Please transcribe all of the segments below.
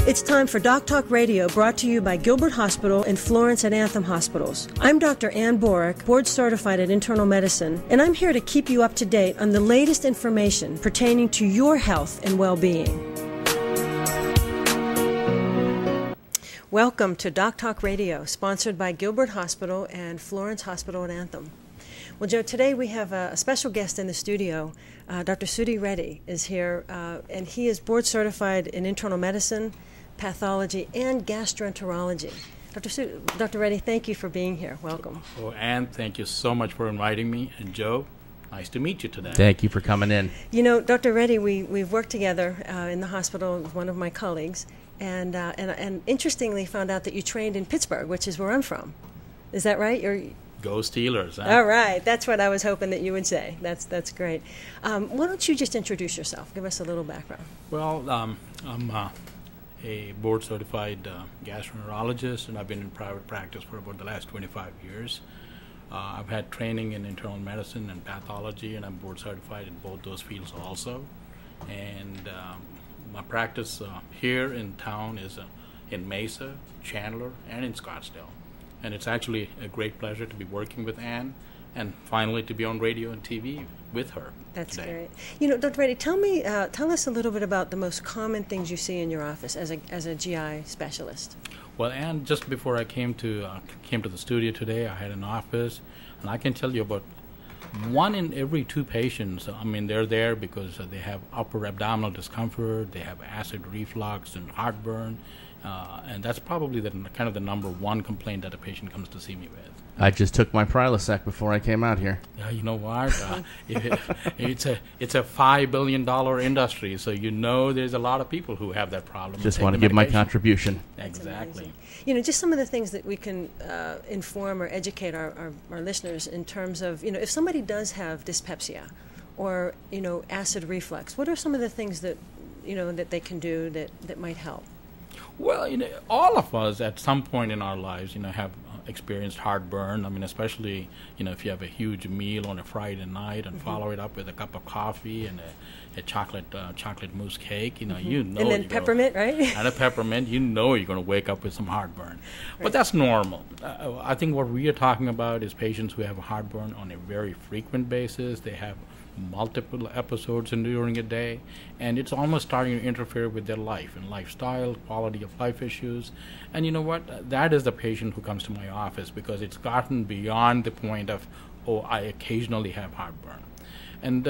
It's time for DocTalk Radio, brought to you by Gilbert Hospital and Florence and Anthem Hospitals. I'm Dr. Ann Borik, board certified in internal medicine, and I'm here to keep you up to date on the latest information pertaining to your health and well-being. Welcome to DocTalk Radio, sponsored by Gilbert Hospital and Florence Hospital and Anthem. Well, Joe, today we have a special guest in the studio. Dr. Reddy is here, and he is board certified in internal medicine, pathology, and gastroenterology. Dr. Reddy, thank you for being here. Welcome. Oh, Ann, thank you so much for inviting me. And Joe, nice to meet you today. Thank you for coming in. You know, Dr. Reddy, we've worked together in the hospital with one of my colleagues, and interestingly found out that you trained in Pittsburgh, which is where I'm from. Is that right? Go Steelers. Huh? All right. That's what I was hoping that you would say. That's great. Why don't you just introduce yourself? Give us a little background. Well, I'm a board-certified gastroenterologist, and I've been in private practice for about the last 25 years. I've had training in internal medicine and pathology, and I'm board-certified in both those fields also. And my practice here in town is in Mesa, Chandler, and in Scottsdale. And it's actually a great pleasure to be working with Ann and finally to be on radio and TV with her. That's today. great. You know, Dr. Reddy, tell us a little bit about the most common things you see in your office as a GI specialist. Well, Ann, just before I came to the studio today, I had an office, and I can tell you about 1 in every 2 patients. I mean, they're there because they have upper abdominal discomfort, they have acid reflux and heartburn. And that's probably the number 1 complaint that a patient comes to see me with. I just took my Prilosec before I came out here. Yeah, you know what? It's a $5 billion industry, so you know there's a lot of people who have that problem. Just want to give my contribution. Exactly. You know, just some of the things that we can inform or educate our listeners in terms of, you know, if somebody does have dyspepsia or, you know, acid reflux, what are some of the things that, you know, that they can do that might help? Well, you know, all of us at some point in our lives, you know, have experienced heartburn. I mean, especially, you know, if you have a huge meal on a Friday night and follow it up with a cup of coffee and a chocolate mousse cake, you know, you know. And then peppermint, right? And a peppermint, you know you're going to wake up with some heartburn. Right. But that's normal. I think what we are talking about is patients who have heartburn on a very frequent basis. They have multiple episodes during a day, and it's almost starting to interfere with their life and lifestyle, quality of life issues. And you know what? That is the patient who comes to my office because it's gotten beyond the point of, oh, I occasionally have heartburn. And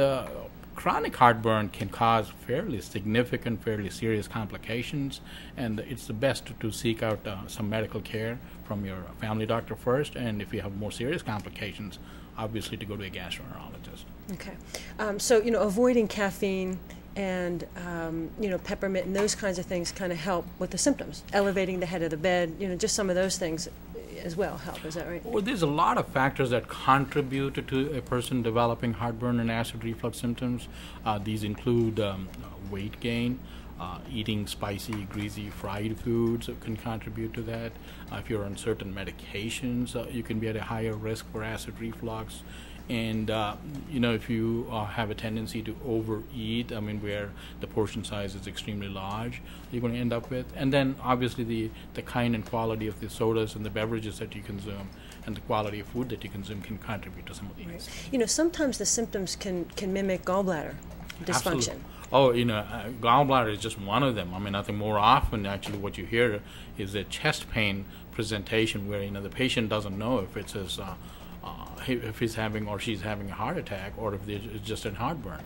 chronic heartburn can cause fairly significant, fairly serious complications, and it's the best to seek out some medical care from your family doctor first, and if you have more serious complications, obviously to go to a gastroenterologist. Okay. So, you know, avoiding caffeine and, you know, peppermint and those kinds of things kind of help with the symptoms. Elevating the head of the bed, you know, just some of those things as well help. Is that right? Well, there's a lot of factors that contribute to a person developing heartburn and acid reflux symptoms. These include weight gain. Eating spicy, greasy, fried foods can contribute to that. If you're on certain medications, you can be at a higher risk for acid reflux. And, you know, if you have a tendency to overeat, I mean, where the portion size is extremely large, you're going to end up with. And then, obviously, the kind and quality of the sodas and the beverages that you consume and the quality of food that you consume can contribute to some of these. Right. You know, sometimes the symptoms can mimic gallbladder dysfunction. Absolutely. Oh, you know, gallbladder is just one of them. I mean, I think more often, actually, what you hear is a chest pain presentation where, you know, the patient doesn't know if it's his, if he's having or she's having a heart attack or if it's just a heartburn.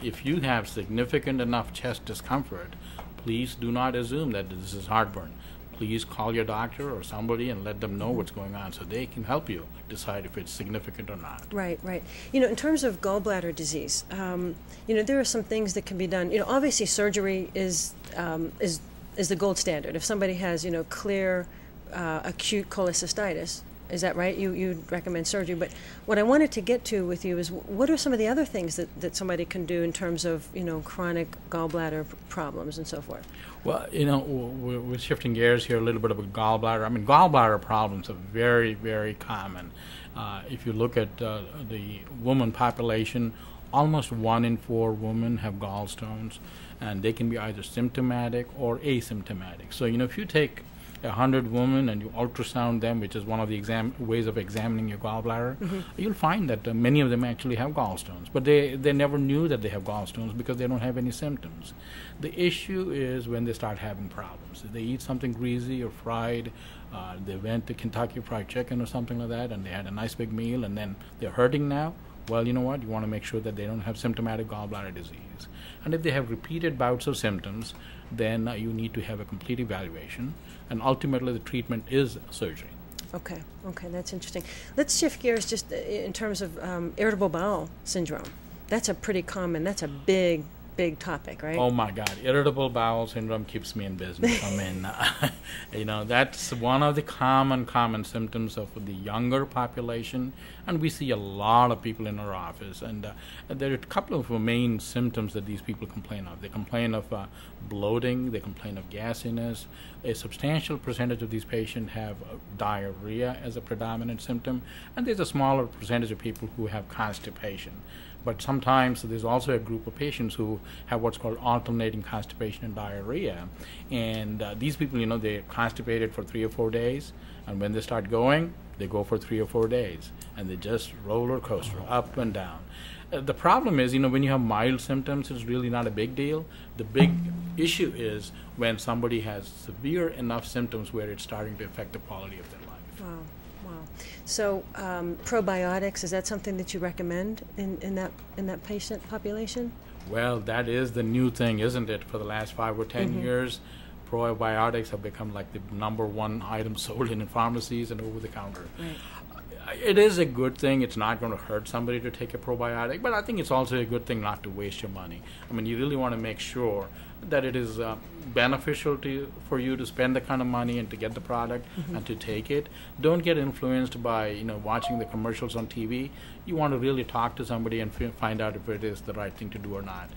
If you have significant enough chest discomfort, please do not assume that this is heartburn. Please call your doctor or somebody and let them know what's going on so they can help you decide if it's significant or not. Right, right. You know, in terms of gallbladder disease, you know, there are some things that can be done. You know, obviously surgery is the gold standard. If somebody has, you know, clear acute cholecystitis, is that right? You'd recommend surgery. But what I wanted to get to with you is what are some of the other things that somebody can do in terms of, you know, chronic gallbladder problems and so forth? Well, you know, we're shifting gears here a little bit about gallbladder. I mean, gallbladder problems are very, very common. If you look at the woman population, almost 1 in 4 women have gallstones. and they can be either symptomatic or asymptomatic. So, if you take 100 women and you ultrasound them, which is one of the ways of examining your gallbladder, you'll find that many of them actually have gallstones, but they never knew that they have gallstones because they don't have any symptoms. The issue is when they start having problems. If they eat something greasy or fried, they went to Kentucky Fried Chicken or something like that, and they had a nice big meal, and then they're hurting now. Well, you know what? You want to make sure that they don't have symptomatic gallbladder disease. And if they have repeated bouts of symptoms, then you need to have a complete evaluation. And ultimately, the treatment is surgery. Okay, that's interesting. Let's shift gears just in terms of irritable bowel syndrome. That's a pretty common, that's a big topic, right? Oh my God, irritable bowel syndrome keeps me in business. I mean, that's one of the common symptoms of the younger population, and we see a lot of people in our office. And there are a couple of main symptoms that these people complain of. They complain of bloating, they complain of gasiness. A substantial percentage of these patients have diarrhea as a predominant symptom, and there's a smaller percentage of people who have constipation. But sometimes there's also a group of patients who have what's called alternating constipation and diarrhea. And these people, they're constipated for 3 or 4 days, and when they start going, they go for 3 or 4 days, and they just roller coaster up and down. The problem is, when you have mild symptoms, it's really not a big deal. The big issue is when somebody has severe enough symptoms where it's starting to affect the quality of their life. Wow. So probiotics, is that something that you recommend in that patient population? Well, that is the new thing, isn't it? For the last 5 or 10 years, probiotics have become like the #1 item sold in pharmacies and over the counter. Right. It is a good thing. It's not going to hurt somebody to take a probiotic, but I think it's also a good thing not to waste your money. I mean, you really want to make sure that it is beneficial for you to spend the kind of money and to get the product and to take it. Don't get influenced by watching the commercials on TV. You want to really talk to somebody and find out if it is the right thing to do or not.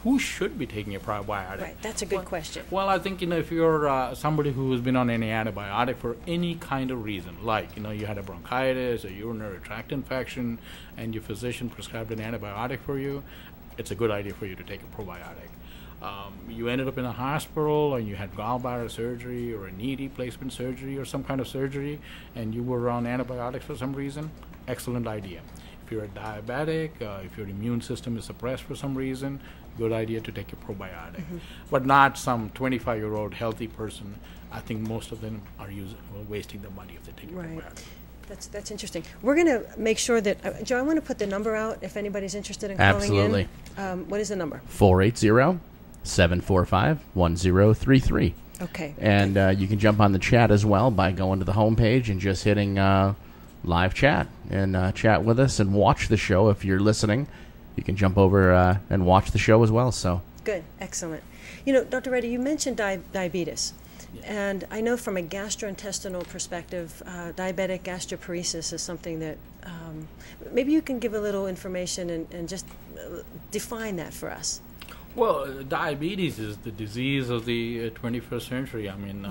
Who should be taking a probiotic? Right, that's a good question. Well, I think, if you're somebody who has been on any antibiotic for any kind of reason, like, you had a bronchitis, a urinary tract infection, and your physician prescribed an antibiotic for you, it's a good idea for you to take a probiotic. You ended up in a hospital and you had gallbladder surgery or a knee replacement surgery or some kind of surgery, and you were on antibiotics for some reason, excellent idea. If you're a diabetic, if your immune system is suppressed for some reason, good idea to take a probiotic. But not some 25-year-old healthy person. I think most of them are wasting their money if they take a probiotic. That's interesting. We're going to make sure that, Joe, I want to put the number out if anybody's interested in calling Absolutely. in. What is the number? 480-745-1033. Okay. And you can jump on the chat as well by going to the homepage and just hitting live chat and chat with us and watch the show. If you're listening, you can jump over and watch the show as well. So good. Excellent. Dr. Reddy, you mentioned diabetes. And I know from a gastrointestinal perspective, diabetic gastroparesis is something that maybe you can give a little information and just define that for us. Well, diabetes is the disease of the 21st century. I mean,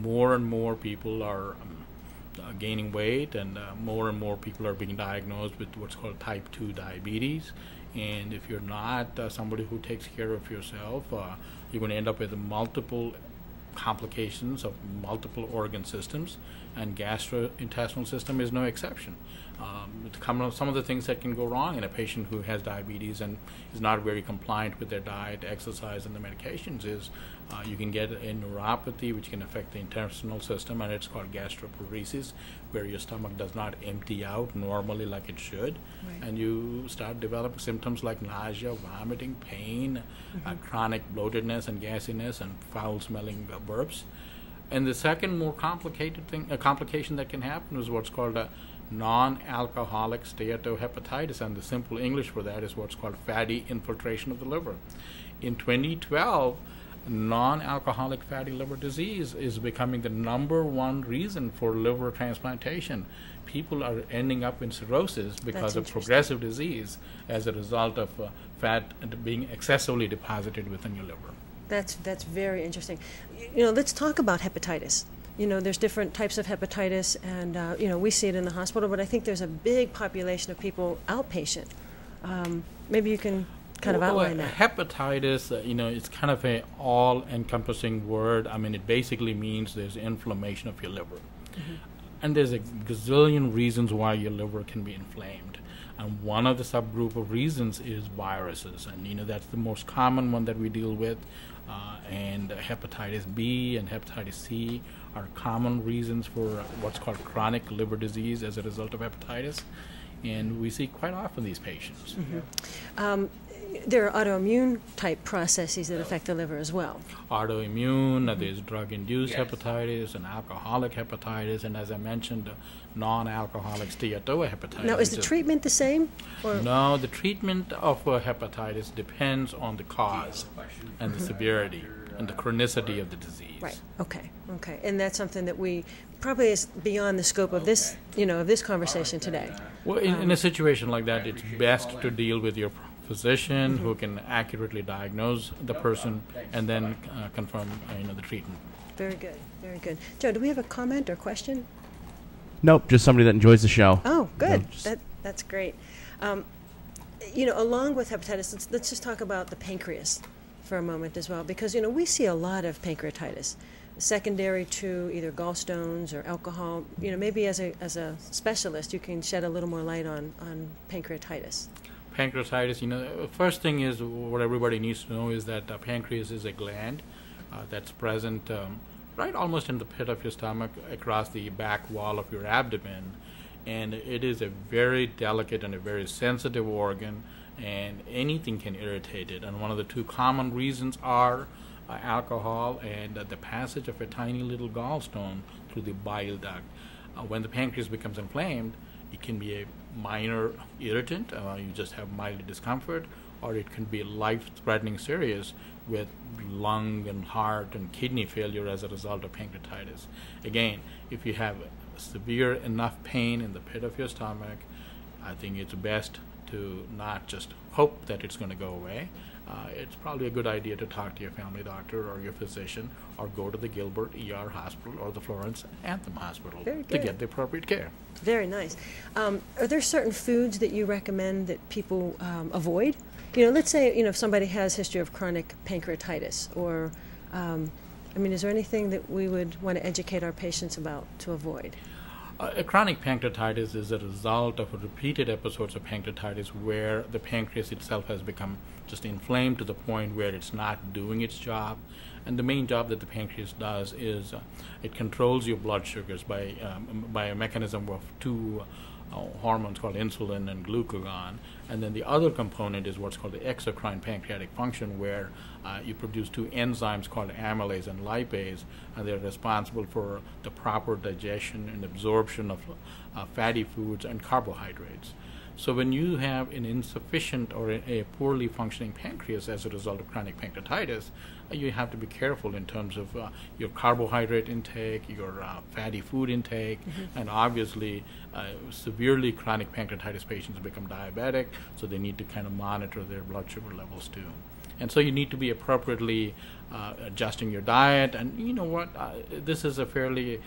more and more people are gaining weight, and more and more people are being diagnosed with what's called type 2 diabetes. And if you're not somebody who takes care of yourself, you're going to end up with multiple complications of multiple organ systems, and gastrointestinal system is no exception. Some of the things that can go wrong in a patient who has diabetes and is not very compliant with their diet, exercise, and the medications is you can get a neuropathy which can affect the intestinal system, and it's called gastroparesis, where your stomach does not empty out normally like it should. Right. And you start developing symptoms like nausea, vomiting, pain, chronic bloatedness and gasiness, and foul-smelling burps. And the second more complicated complication that can happen is what's called a non-alcoholic steatohepatitis, and the simple English for that is what's called fatty infiltration of the liver. In 2012, non-alcoholic fatty liver disease is becoming the #1 reason for liver transplantation. People are ending up in cirrhosis because of progressive disease as a result of fat being excessively deposited within your liver. That's very interesting. Let's talk about hepatitis. There's different types of hepatitis, and we see it in the hospital, but I think there's a big population of people outpatient. Maybe you can kind of outline that. Hepatitis, it's kind of a all-encompassing word. I mean, it basically means there's inflammation of your liver. Mm-hmm. And there's a gazillion reasons why your liver can be inflamed. And one of the subgroup of reasons is viruses. And, that's the most common one that we deal with. And hepatitis B and hepatitis C are common reasons for what's called chronic liver disease as a result of hepatitis. And we see quite often these patients. Mm-hmm. There are autoimmune type processes that affect the liver as well. Autoimmune, there's drug-induced hepatitis and alcoholic hepatitis, and as I mentioned, non-alcoholic steatohepatitis. Now, is the treatment the same? Or? No, the treatment of hepatitis depends on the cause and the severity and the chronicity of the disease. Right. Okay. And that's something that we probably is beyond the scope of this, of this conversation today. Well, in a situation like that, it's best to deal with your physician who can accurately diagnose the person and then confirm the treatment. Very good. Joe, do we have a comment or question? Nope, just somebody that enjoys the show. Oh, good. That's great. Along with hepatitis, let's just talk about the pancreas for a moment as well, because we see a lot of pancreatitis secondary to either gallstones or alcohol. Maybe as a specialist you can shed a little more light on pancreatitis. Pancreatitis, first thing is what everybody needs to know is that pancreas is a gland that's present right almost in the pit of your stomach across the back wall of your abdomen, and it is a very delicate and a very sensitive organ, and anything can irritate it. And one of the two common reasons are alcohol and the passage of a tiny little gallstone through the bile duct. When the pancreas becomes inflamed, it can be a minor irritant, you just have mild discomfort, or it can be life-threatening serious with lung and heart and kidney failure as a result of pancreatitis. Again, if you have severe enough pain in the pit of your stomach, I think it's best to not just hope that it's going to go away. It's probably a good idea to talk to your family doctor or your physician, or go to the Gilbert ER Hospital or the Florence Anthem Hospital to get the appropriate care. Very nice. Are there certain foods that you recommend that people avoid? Let's say if somebody has history of chronic pancreatitis, or is there anything that we would want to educate our patients about to avoid? Chronic pancreatitis is a result of repeated episodes of pancreatitis where the pancreas itself has become just inflamed to the point where it's not doing its job. And the main job that the pancreas does is it controls your blood sugars by a mechanism of two hormones called insulin and glucagon. And then the other component is what's called the exocrine pancreatic function, where you produce two enzymes called amylase and lipase, and they're responsible for the proper digestion and absorption of fatty foods and carbohydrates. So when you have an insufficient or a poorly functioning pancreas as a result of chronic pancreatitis, you have to be careful in terms of your carbohydrate intake, your fatty food intake, and obviously severely chronic pancreatitis patients become diabetic, so they need to kind of monitor their blood sugar levels too. And so you need to be appropriately adjusting your diet. And you know what, this is a fairly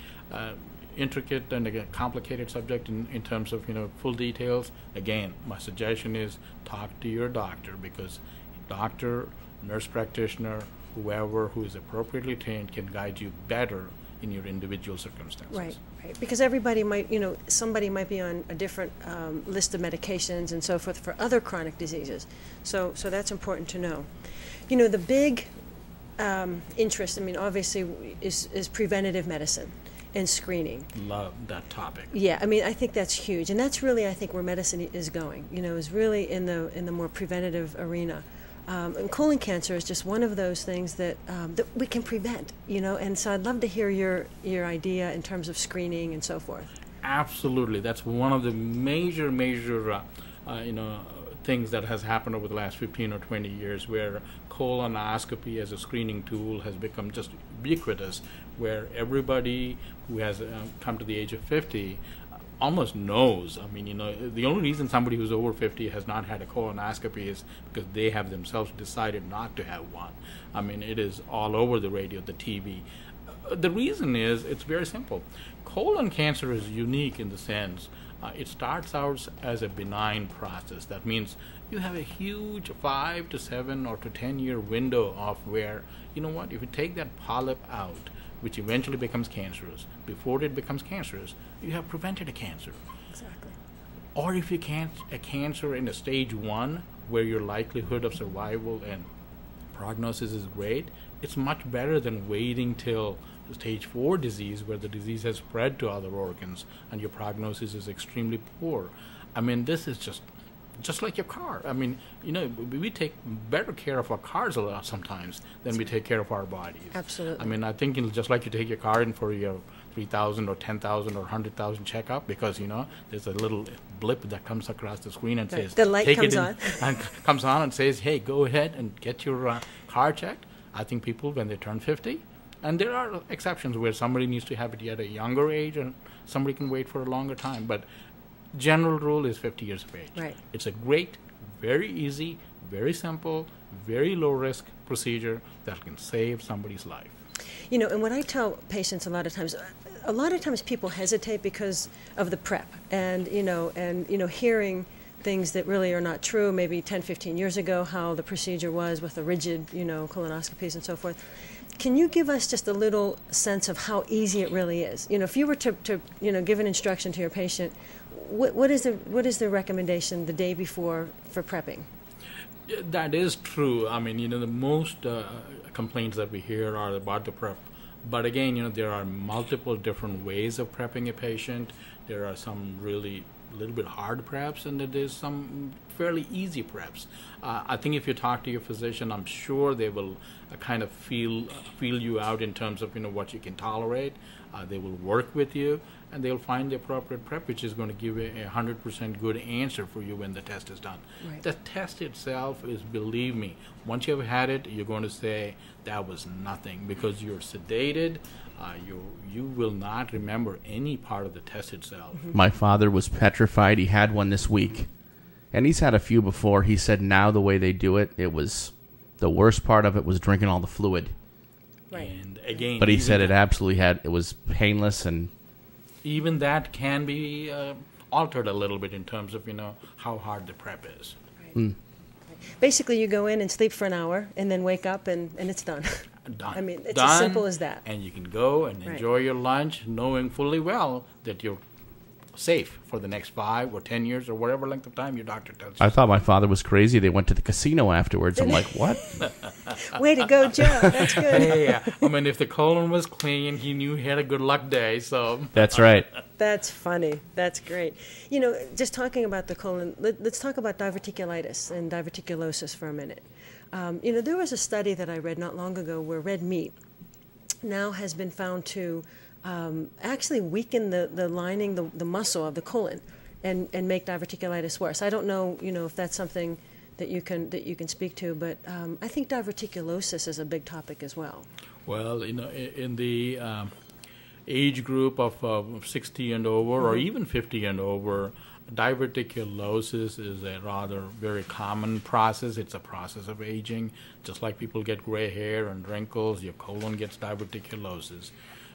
intricate and complicated subject in terms of full details. Again, my suggestion is talk to your doctor, because doctor, nurse practitioner, whoever who is appropriately trained can guide you better in your individual circumstances. Right. Because everybody might, somebody might be on a different list of medications and so forth for other chronic diseases. So that's important to know. The big interest, obviously, is preventative medicine and screening. Love that topic. Yeah, I think that's huge, and that's really, I think, where medicine is going. Is really in the more preventative arena. And colon cancer is just one of those things that we can prevent. And so I'd love to hear your idea in terms of screening and so forth. Absolutely, that's one of the major things that has happened over the last 15 or 20 years, where colonoscopy as a screening tool has become just ubiquitous, where everybody who has come to the age of 50 almost knows. The only reason somebody who's over 50 has not had a colonoscopy is because they have themselves decided not to have one. It is all over the radio, the TV. The reason is, it's very simple. Colon cancer is unique in the sense It starts out as a benign process. That means you have a huge 5 to 7 or to 10 year window of where, you know what, if you take that polyp out, which eventually becomes cancerous, before it becomes cancerous, you have prevented a cancer. Exactly. Or if you can't a cancer in a stage 1, where your likelihood of survival and prognosis is great, it's much better than waiting till stage 4 disease, where the disease has spread to other organs and your prognosis is extremely poor. I mean, this is just like your car. I mean, you know, we take better care of our cars a lot sometimes than we take care of our bodies. Absolutely. I mean, I think just like you take your car in for your 3,000 or 10,000 or 100,000 checkup, because, you know, there's a little blip that comes across the screen and says, the light take comes it in, on. and comes on and says, hey, go ahead and get your car checked. I think people, when they turn 50, and there are exceptions where somebody needs to have it at a younger age and somebody can wait for a longer time, but general rule is 50 years of age. Right. It's a great, very easy, very simple, very low risk procedure that can save somebody's life. You know, and what I tell patients a lot of times people hesitate because of the prep and hearing things that really are not true, maybe 10, 15 years ago, how the procedure was with the rigid, colonoscopies and so forth. Can you give us just a little sense of how easy it really is? You know, if you were to give an instruction to your patient, what is the recommendation the day before for prepping? That is true. I mean, the most complaints that we hear are about the prep. But again, there are multiple different ways of prepping a patient. There are some really a little bit hard preps, and there's some fairly easy preps. I think if you talk to your physician, I'm sure they will kind of feel you out in terms of what you can tolerate. They will work with you, and they'll find the appropriate prep, which is going to give a 100% good answer for you when the test is done. Right. The test itself is, believe me, once you've had it, you're going to say that was nothing, because you're sedated. You will not remember any part of the test itself. Mm-hmm. My father was petrified. He had one this week, and he's had a few before. He said now the way they do it, it was the worst part of it was drinking all the fluid. Right. And again, but he said it was painless, and even that can be altered a little bit in terms of how hard the prep is. Right. Mm. Basically, you go in and sleep for an hour, and then wake up, and it's done. Done. I mean, it's Done, as simple as that. And you can go and enjoy your lunch, knowing fully well that you're safe for the next 5 or 10 years or whatever length of time your doctor tells you. I thought my father was crazy. They went to the casino afterwards. I'm like, what? Way to go, Joe. That's good. Hey, I mean, if the colon was clean, he knew he had a good luck day. So That's right. That's funny. That's great. Just talking about the colon, let's talk about diverticulitis and diverticulosis for a minute. There was a study that I read not long ago where red meat now has been found to actually weaken the lining, the muscle of the colon, and make diverticulitis worse. I don't know, if that's something that you can speak to, but I think diverticulosis is a big topic as well. Well, in the age group of 60 and over, or even 50 and over, diverticulosis is a rather very common process. It's a process of aging. Just like people get gray hair and wrinkles, your colon gets diverticulosis.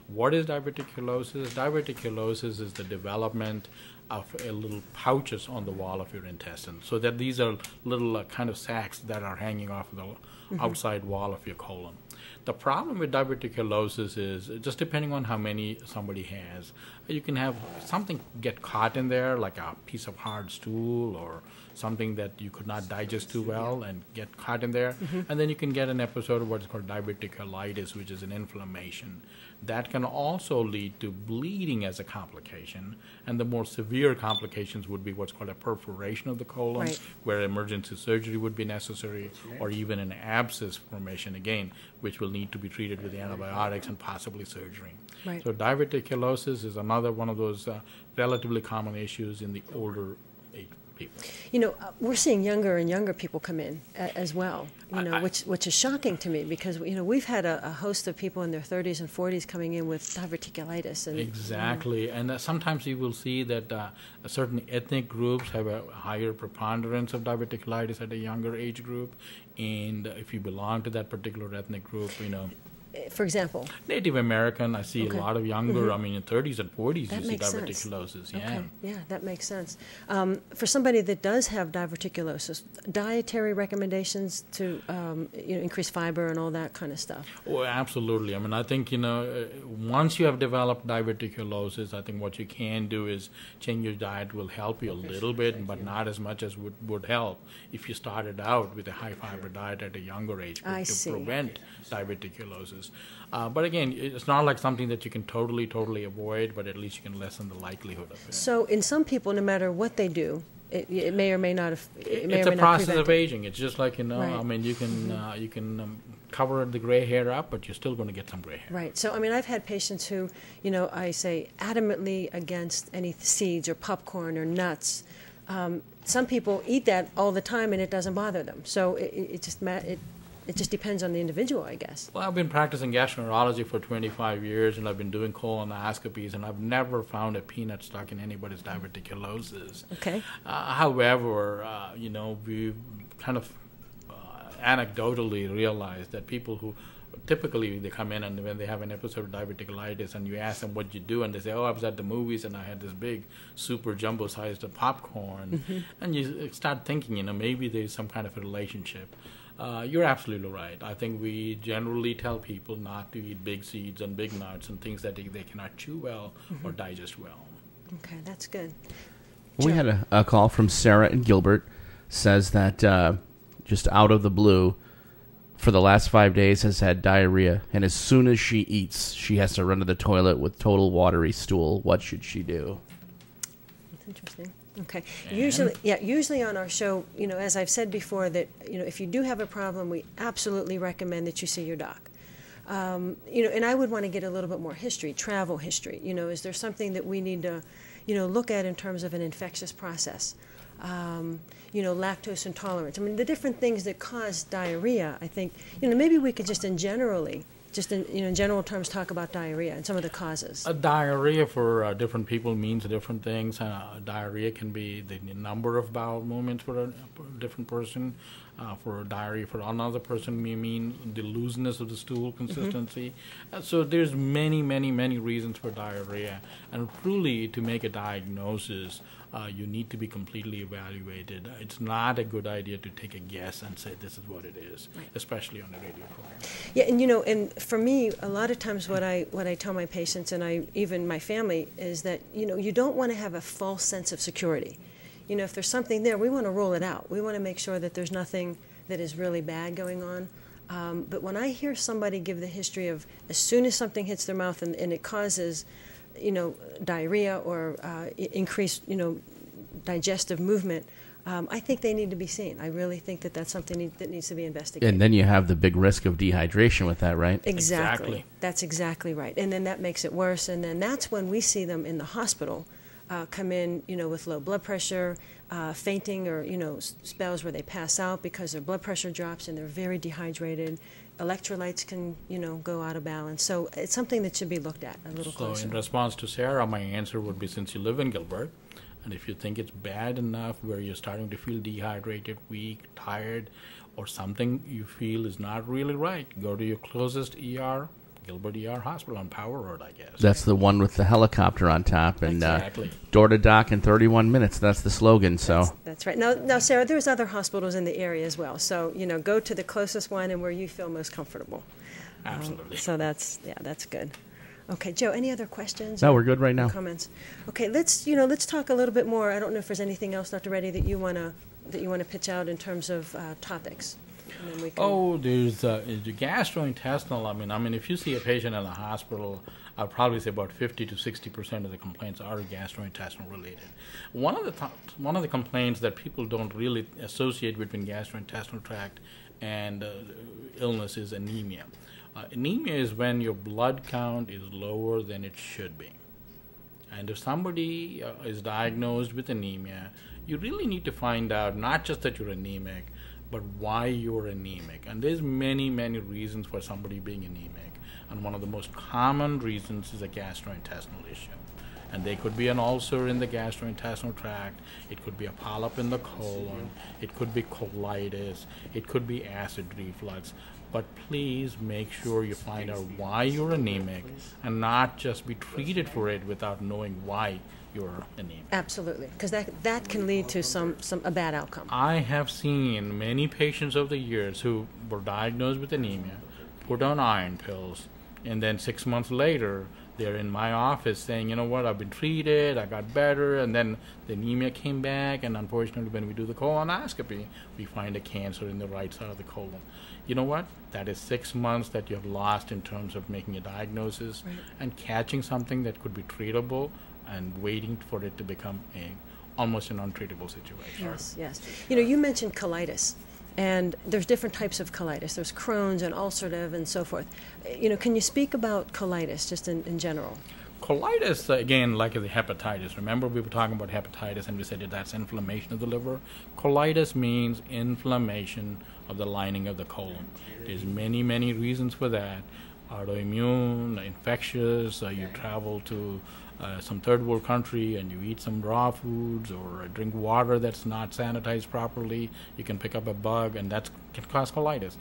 What is diverticulosis? Diverticulosis is the development of little pouches on the wall of your intestine. So that these are little kind of sacs that are hanging off the outside wall of your colon. The problem with diverticulosis is, just depending on how many somebody has, you can have something get caught in there, like a piece of hard stool or something that you could not digest too well and get caught in there. And then you can get an episode of what's called diverticulitis, which is an inflammation. That can also lead to bleeding as a complication, and the more severe complications would be what's called a perforation of the colon, right, where emergency surgery would be necessary, or even an abscess formation again, which will need to be treated with antibiotics and possibly surgery. Right. So diverticulosis is another one of those relatively common issues in the older age people. We're seeing younger and younger people come in as well, which is shocking to me, because, we've had a host of people in their 30s and 40s coming in with diverticulitis. And exactly. And sometimes you will see that certain ethnic groups have a higher preponderance of diverticulitis at a younger age group. And if you belong to that particular ethnic group, For example? Native American, I see Okay. a lot of younger, I mean, in 30s and 40s, That you see makes sense. diverticulosis. Yeah. Okay, yeah, that makes sense. For somebody that does have diverticulosis, dietary recommendations to increase fiber and all that kind of stuff. Oh, absolutely. I mean, I think, once you have developed diverticulosis, I think what you can do is change your diet will help you a little bit, but not as much as would help if you started out with a high fiber diet at a younger age I to see. prevent diverticulosis. But again, it's not like something that you can totally avoid, but at least you can lessen the likelihood of it. So in some people, no matter what they do, it may or may not have. It's a process of aging. It's just like, Right. I mean, you can cover the gray hair up, but you're still going to get some gray hair. Right. So, I mean, I've had patients who, I say, adamantly against any seeds or popcorn or nuts. Some people eat that all the time, and it doesn't bother them. So it just depends on the individual, I guess. Well, I've been practicing gastroenterology for 25 years, and I've been doing colonoscopies, and I've never found a peanut stuck in anybody's diverticulosis. Okay. However, we've kind of anecdotally realized that people who typically they come in and when they have an episode of diverticulitis and you ask them what you do and they say, oh, I was at the movies and I had this big super jumbo sized popcorn, and you start thinking, maybe there's some kind of a relationship. You're absolutely right. I think we generally tell people not to eat big seeds and big nuts and things that they cannot chew well or digest well. Okay, that's good. We Joe. had a call from Sarah in Gilbert. Says that just out of the blue, for the last 5 days has had diarrhea, and as soon as she eats, she has to run to the toilet with total watery stool. What should she do? That's interesting. Okay. And? Usually on our show, as I've said before, that if you do have a problem, we absolutely recommend that you see your doc. And I would want to get a little bit more history, travel history. Is there something that we need to, look at in terms of an infectious process? Lactose intolerance. I mean, the different things that cause diarrhea. I think, maybe we could just in general terms, talk about diarrhea and some of the causes. Diarrhea for different people means different things. Diarrhea can be the number of bowel movements for a different person. For diarrhea for another person may mean the looseness of the stool consistency. So there's many reasons for diarrhea. And truly, to make a diagnosis, you need to be completely evaluated. It's not a good idea to take a guess and say this is what it is, right. Especially on a radio program. Yeah, and for me, a lot of times what I tell my patients and even my family is that you don't want to have a false sense of security. If there's something there, we want to rule it out. We want to make sure that there's nothing that is really bad going on. But when I hear somebody give the history of as soon as something hits their mouth and it causes diarrhea or increased, digestive movement, I think they need to be seen. I really think that that's something that needs to be investigated. And then you have the big risk of dehydration with that, right? Exactly. That's exactly right. And then that makes it worse. And then that's when we see them in the hospital come in, with low blood pressure, fainting, or spells where they pass out because their blood pressure drops and they're very dehydrated. Electrolytes can, go out of balance. So it's something that should be looked at a little closer. So in response to Sarah, my answer would be, since you live in Gilbert, and if you think it's bad enough where you're starting to feel dehydrated, weak, tired, or something you feel is not really right, go to your closest ER, Gilbert ER Hospital on Power Road, I guess. That's the one with the helicopter on top, and exactly. Door to doc in 31 minutes. That's the slogan. So that's right. Now, Sarah, there's other hospitals in the area as well. So go to the closest one and where you feel most comfortable. Absolutely. So that's good. Okay, Joe. Any other questions? No, we're good right now. Comments. Okay, let's talk a little bit more. I don't know if there's anything else, Dr. Reddy, that you wanna pitch out in terms of topics. And then we can there's the gastrointestinal. I mean, if you see a patient in the hospital, I'd probably say about 50 to 60% of the complaints are gastrointestinal related. One of the complaints that people don't really associate between gastrointestinal tract and illness is anemia. Anemia is when your blood count is lower than it should be. And if somebody is diagnosed with anemia, you really need to find out not just that you're anemic, but why you're anemic. And there's many reasons for somebody being anemic. And one of the most common reasons is a gastrointestinal issue. And they could be an ulcer in the gastrointestinal tract, it could be a polyp in the colon, it could be colitis, it could be acid reflux. but please make sure you find out why you're anemic and not just be treated for it without knowing why you're anemic. Absolutely, because that can lead to a bad outcome. I have seen many patients over the years who were diagnosed with anemia, put on iron pills, and then 6 months later, they're in my office saying, you know what, I've been treated, I got better, and then the anemia came back, and unfortunately when we do the colonoscopy, we find a cancer in the right side of the colon. You know what? That is 6 months that you have lost in terms of making a diagnosis and catching something that could be treatable and waiting for it to become almost an untreatable situation. Yes. You mentioned colitis. And there's different types of colitis. There's Crohn's and ulcerative and so forth. Can you speak about colitis just in general? Colitis, again, like the hepatitis. Remember we were talking about hepatitis and we said that that's inflammation of the liver. Colitis means inflammation of the lining of the colon. There's many, many reasons for that. Autoimmune, infectious, you travel to some third world country and you eat some raw foods or drink water that's not sanitized properly, you can pick up a bug and that can cause colitis.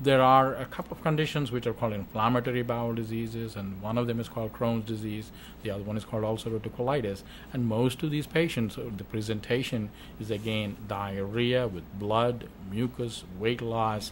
There are a couple of conditions which are called inflammatory bowel diseases, and one of them is called Crohn's disease, the other one is called ulcerative colitis. And most of these patients, the presentation is again diarrhea with blood, mucus, weight loss,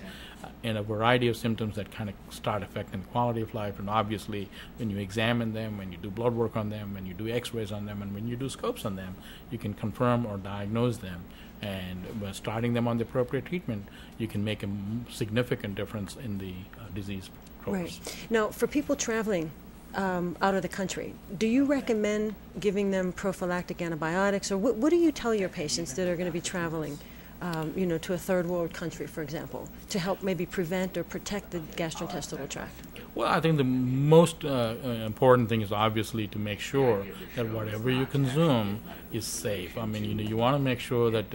and a variety of symptoms that kind of start affecting quality of life. And obviously when you examine them, when you do blood work on them, when you do x-rays on them, and when you do scopes on them, you can confirm or diagnose them. And by starting them on the appropriate treatment, you can make a significant difference in the disease course. Right. Now, for people traveling out of the country, do you recommend giving them prophylactic antibiotics, or what do you tell your patients that are going to be traveling to a third world country, for example, to help maybe prevent or protect the gastrointestinal tract? Well, I think the most important thing is obviously to make sure that whatever you consume is safe. I mean, you want to make sure that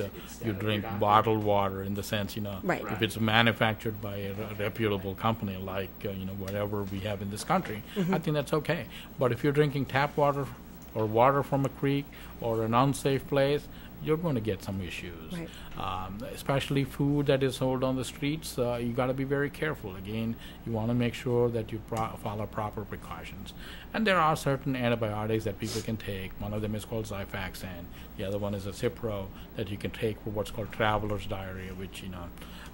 you drink bottled water in the sense, if it's manufactured by a reputable company like, whatever we have in this country, I think that's okay. But if you're drinking tap water or water from a creek or an unsafe place, you're going to get some issues. Right. Especially food that is sold on the streets, you got to be very careful. Again, you want to make sure that you follow proper precautions. And there are certain antibiotics that people can take. One of them is called Xifaxan. The other one is a Cipro that you can take for what's called traveler's diarrhea, which,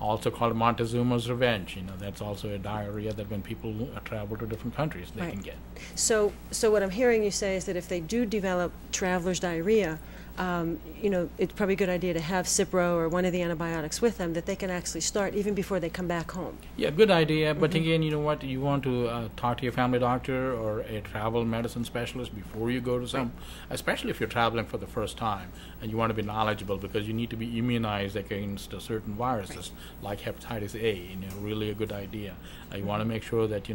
also called Montezuma's revenge. That's also a diarrhea that when people travel to different countries, they can get. So what I'm hearing you say is that if they do develop traveler's diarrhea, it's probably a good idea to have Cipro or one of the antibiotics with them that they can actually start even before they come back home. Yeah, good idea. But again, you know what? You want to talk to your family doctor or a travel medicine specialist before you go to some, especially if you're traveling for the first time and you want to be knowledgeable, because you need to be immunized against certain viruses like hepatitis A. Really a good idea. You want to make sure that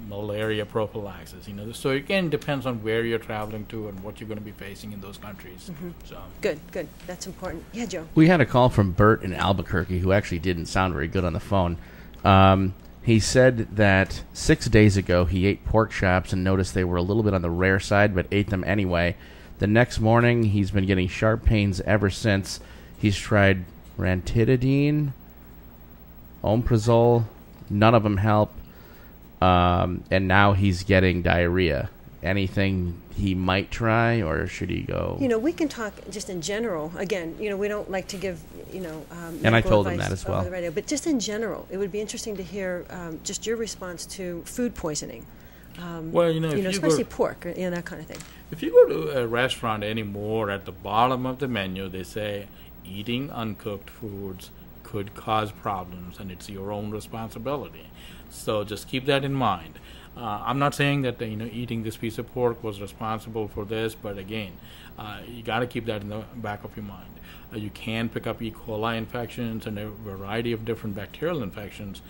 malaria prophylaxis. So again, depends on where you're traveling to and what you're going to be facing in those countries. So good. That's important. Yeah, Joe. We had a call from Bert in Albuquerque, who actually didn't sound very good on the phone. He said that 6 days ago he ate pork chops and noticed they were a little bit on the rare side, but ate them anyway. The next morning, he's been getting sharp pains ever since. He's tried ranitidine, omeprazole, none of them help, and now he's getting diarrhea. Anything he might try, or should he go? We can talk just in general. Again, we don't like to give, and I told him that as well. Over the radio, but just in general, it would be interesting to hear just your response to food poisoning. Especially pork, that kind of thing. If you go to a restaurant anymore, at the bottom of the menu, they say eating uncooked foods could cause problems, and it's your own responsibility. So just keep that in mind. I'm not saying that eating this piece of pork was responsible for this, but again, you got to keep that in the back of your mind. You can pick up E. coli infections and a variety of different bacterial infections,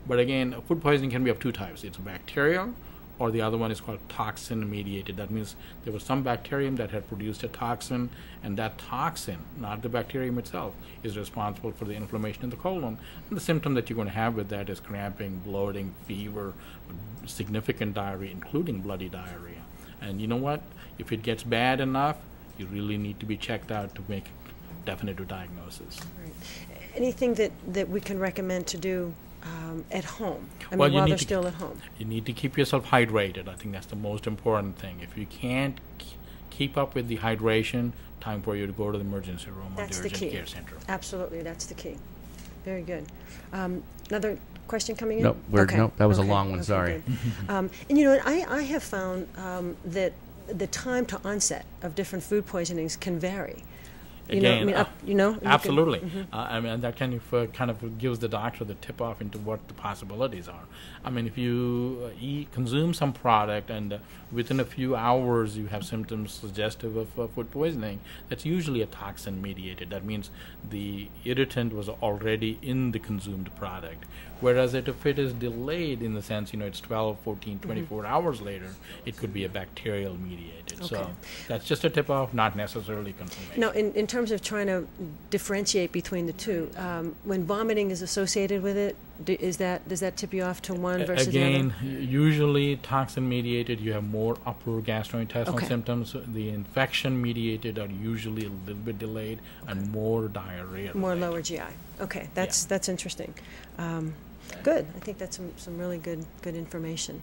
but again, food poisoning can be of two types. It's bacterial, or the other one is called toxin-mediated. That means there was some bacterium that had produced a toxin, and that toxin, not the bacterium itself, is responsible for the inflammation in the colon. And the symptom that you're going to have with that is cramping, bloating, fever, significant diarrhea, including bloody diarrhea. And you know what? If it gets bad enough, you really need to be checked out to make definitive diagnosis. Right. Anything that we can recommend to do at home? I Well, mean, you while need they're to- still at home. You need to keep yourself hydrated. I think that's the most important thing. If you can't keep up with the hydration, time for you to go to the emergency room That's or the the urgent key. care center. Absolutely, that's the key. Very good. Another question coming in? Nope, nope, that was a long one, sorry. And you know, I have found that the time to onset of different food poisonings can vary. You know, I Again, mean, you know, you can- absolutely. I mean, that kind of gives the doctor the tip off into what the possibilities are. I mean, if you consume some product and within a few hours you have symptoms suggestive of food poisoning, that's usually a toxin mediated. That means the irritant was already in the consumed product. Whereas if it is delayed in the sense, you know, it's 12, 14, 24 hours later, it could be a bacterial mediated. So Okay. that's just a tip off, not necessarily confirmation. Now, in terms of trying to differentiate between the two, when vomiting is associated with it, does that tip you off to one versus Again, the other? usually toxin-mediated, you have more upper gastrointestinal Okay. symptoms. The infection-mediated are usually a little bit delayed and more diarrhea. More related. lower GI. Okay, that's interesting. Good. I think that's some really good information.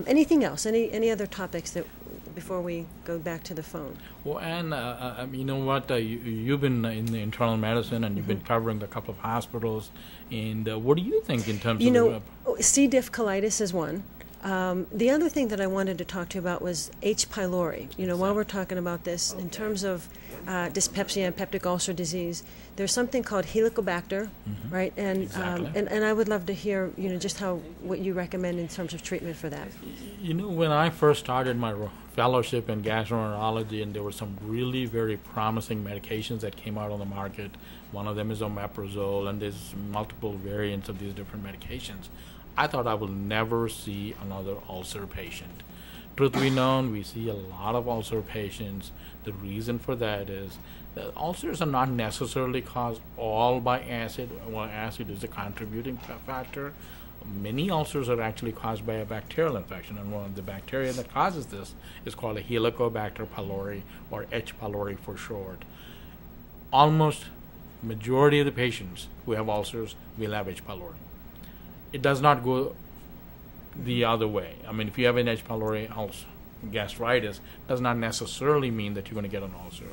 Anything else? Any other topics that before we go back to the phone? Well, and you know what? You've been in the internal medicine and you've been covering a couple of hospitals. And what do you think in terms You of know, C. diff colitis is one. The other thing that I wanted to talk to you about was H. pylori. You know, while we're talking about this, in terms of dyspepsia and peptic ulcer disease, there's something called Helicobacter, right? And, Exactly. and I would love to hear, you know, just what you recommend in terms of treatment for that. You know, when I first started my fellowship in gastroenterology, and there were some really very promising medications that came out on the market. One of them is omeprazole, and there's multiple variants of these different medications. I thought I will never see another ulcer patient. Truth be known, we see a lot of ulcer patients. The reason for that is that ulcers are not necessarily caused all by acid. Well, acid is a contributing factor. Many ulcers are actually caused by a bacterial infection, and one of the bacteria that causes this is called a Helicobacter pylori, or H. pylori for short. Almost majority of the patients who have ulcers will have H. pylori. It does not go the other way. I mean, if you have an H. pylori gastritis, does not necessarily mean that you're going to get an ulcer.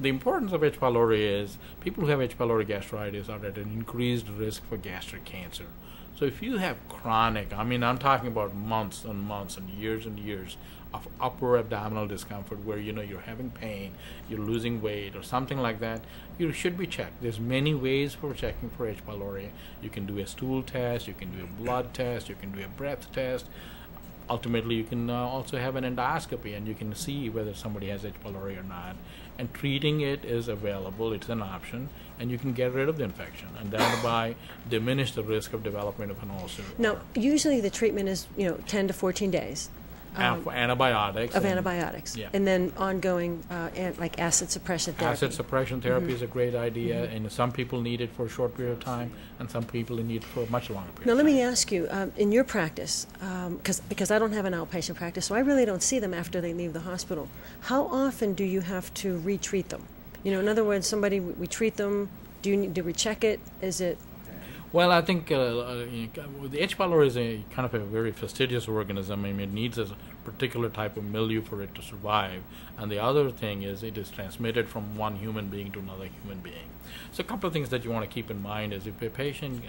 The importance of H. pylori is people who have H. pylori gastritis are at an increased risk for gastric cancer. So if you have chronic, I mean, I'm talking about months and months and years of upper abdominal discomfort where, you know, you're having pain, you're losing weight or something like that, you should be checked. There's many ways for checking for H. pylori. You can do a stool test, you can do a blood test, you can do a breath test. Ultimately, you can also have an endoscopy and you can see whether somebody has H. pylori or not. And treating it is available, it's an option, and you can get rid of the infection and thereby diminish the risk of development of an ulcer. Now, usually the treatment is, you know, 10 to 14 days. For antibiotics. Of antibiotics. Yeah. And then ongoing, like acid suppression therapy. Acid suppression therapy is a great idea, and some people need it for a short period of time, and some people need it for a much longer period Now, of let time. me ask you, in your practice, because I don't have an outpatient practice, so I really don't see them after they leave the hospital. How often do you have to retreat them? You know, in other words, we treat them. Do we check it? Is it? Well, I think the H. pylori is a kind of a very fastidious organism. I mean, it needs a particular type of milieu for it to survive. And the other thing is it is transmitted from one human being to another human being. So a couple of things that you want to keep in mind is if a patient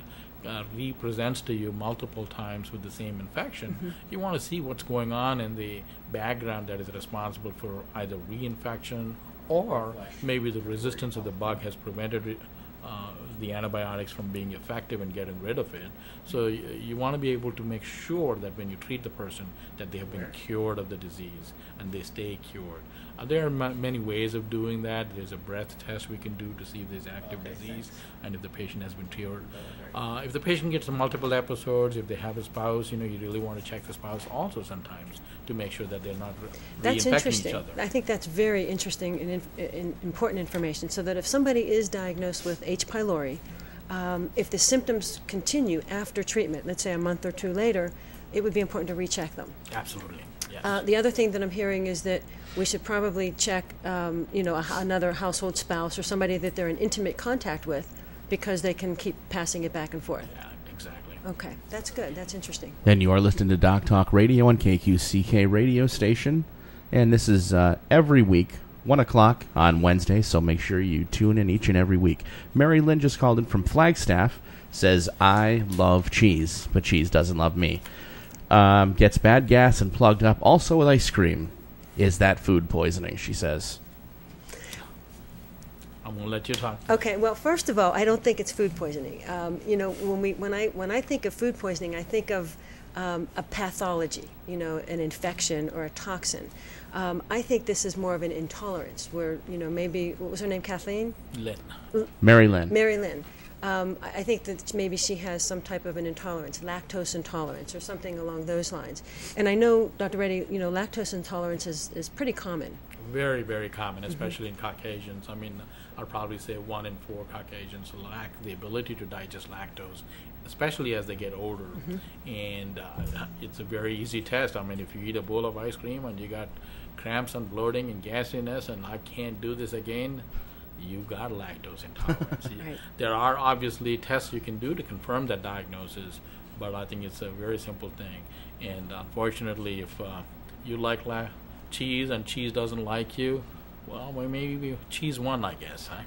represents to you multiple times with the same infection, you want to see what's going on in the background that is responsible for either reinfection or maybe the resistance of the bug has prevented it, the antibiotics from being effective and getting rid of it. So you want to be able to make sure that when you treat the person that they have been cured of the disease and they stay cured. There are many ways of doing that. There's a breath test we can do to see if there's active disease and if the patient has been cured. If the patient gets multiple episodes, if they have a spouse, you know, you really want to check the spouse also sometimes to make sure that they're not That's reinfecting interesting. each other. I think that's very interesting and important information, so that if somebody is diagnosed with H. pylori, if the symptoms continue after treatment, let's say a month or two later, it would be important to recheck them. Absolutely. Yes. The other thing that I'm hearing is that we should probably check, you know, another household spouse or somebody that they're in intimate contact with, because they can keep passing it back and forth. Yeah, exactly. Okay, that's good. That's interesting. And you are listening to Doc Talk Radio on KQCK radio station. And this is every week, 1 o'clock on Wednesday, so make sure you tune in each and every week. Mary Lynn just called in from Flagstaff, says, I love cheese, but cheese doesn't love me. Gets bad gas and plugged up, also with ice cream. Is that food poisoning, she says. I'm going to let you talk. Okay, well, first of all, I don't think it's food poisoning. You know, when I think of food poisoning, I think of a pathology, you know, an infection or a toxin. I think this is more of an intolerance where, you know, maybe, what was her name, Kathleen? Lynn. Mary Lynn. Mary Lynn. I think that maybe she has some type of an intolerance, lactose intolerance or something along those lines. And I know, Dr. Reddy, you know, lactose intolerance is pretty common. Very, very common, especially in Caucasians. I mean, I'll probably say 1 in 4 Caucasians lack the ability to digest lactose, especially as they get older. And it's a very easy test. I mean, if you eat a bowl of ice cream and you got cramps and bloating and gassiness and I can't do this again, you got lactose intolerance. Right. There are obviously tests you can do to confirm that diagnosis, but I think it's a very simple thing. And unfortunately, if you like cheese and cheese doesn't like you, well, maybe cheese won, I guess, huh?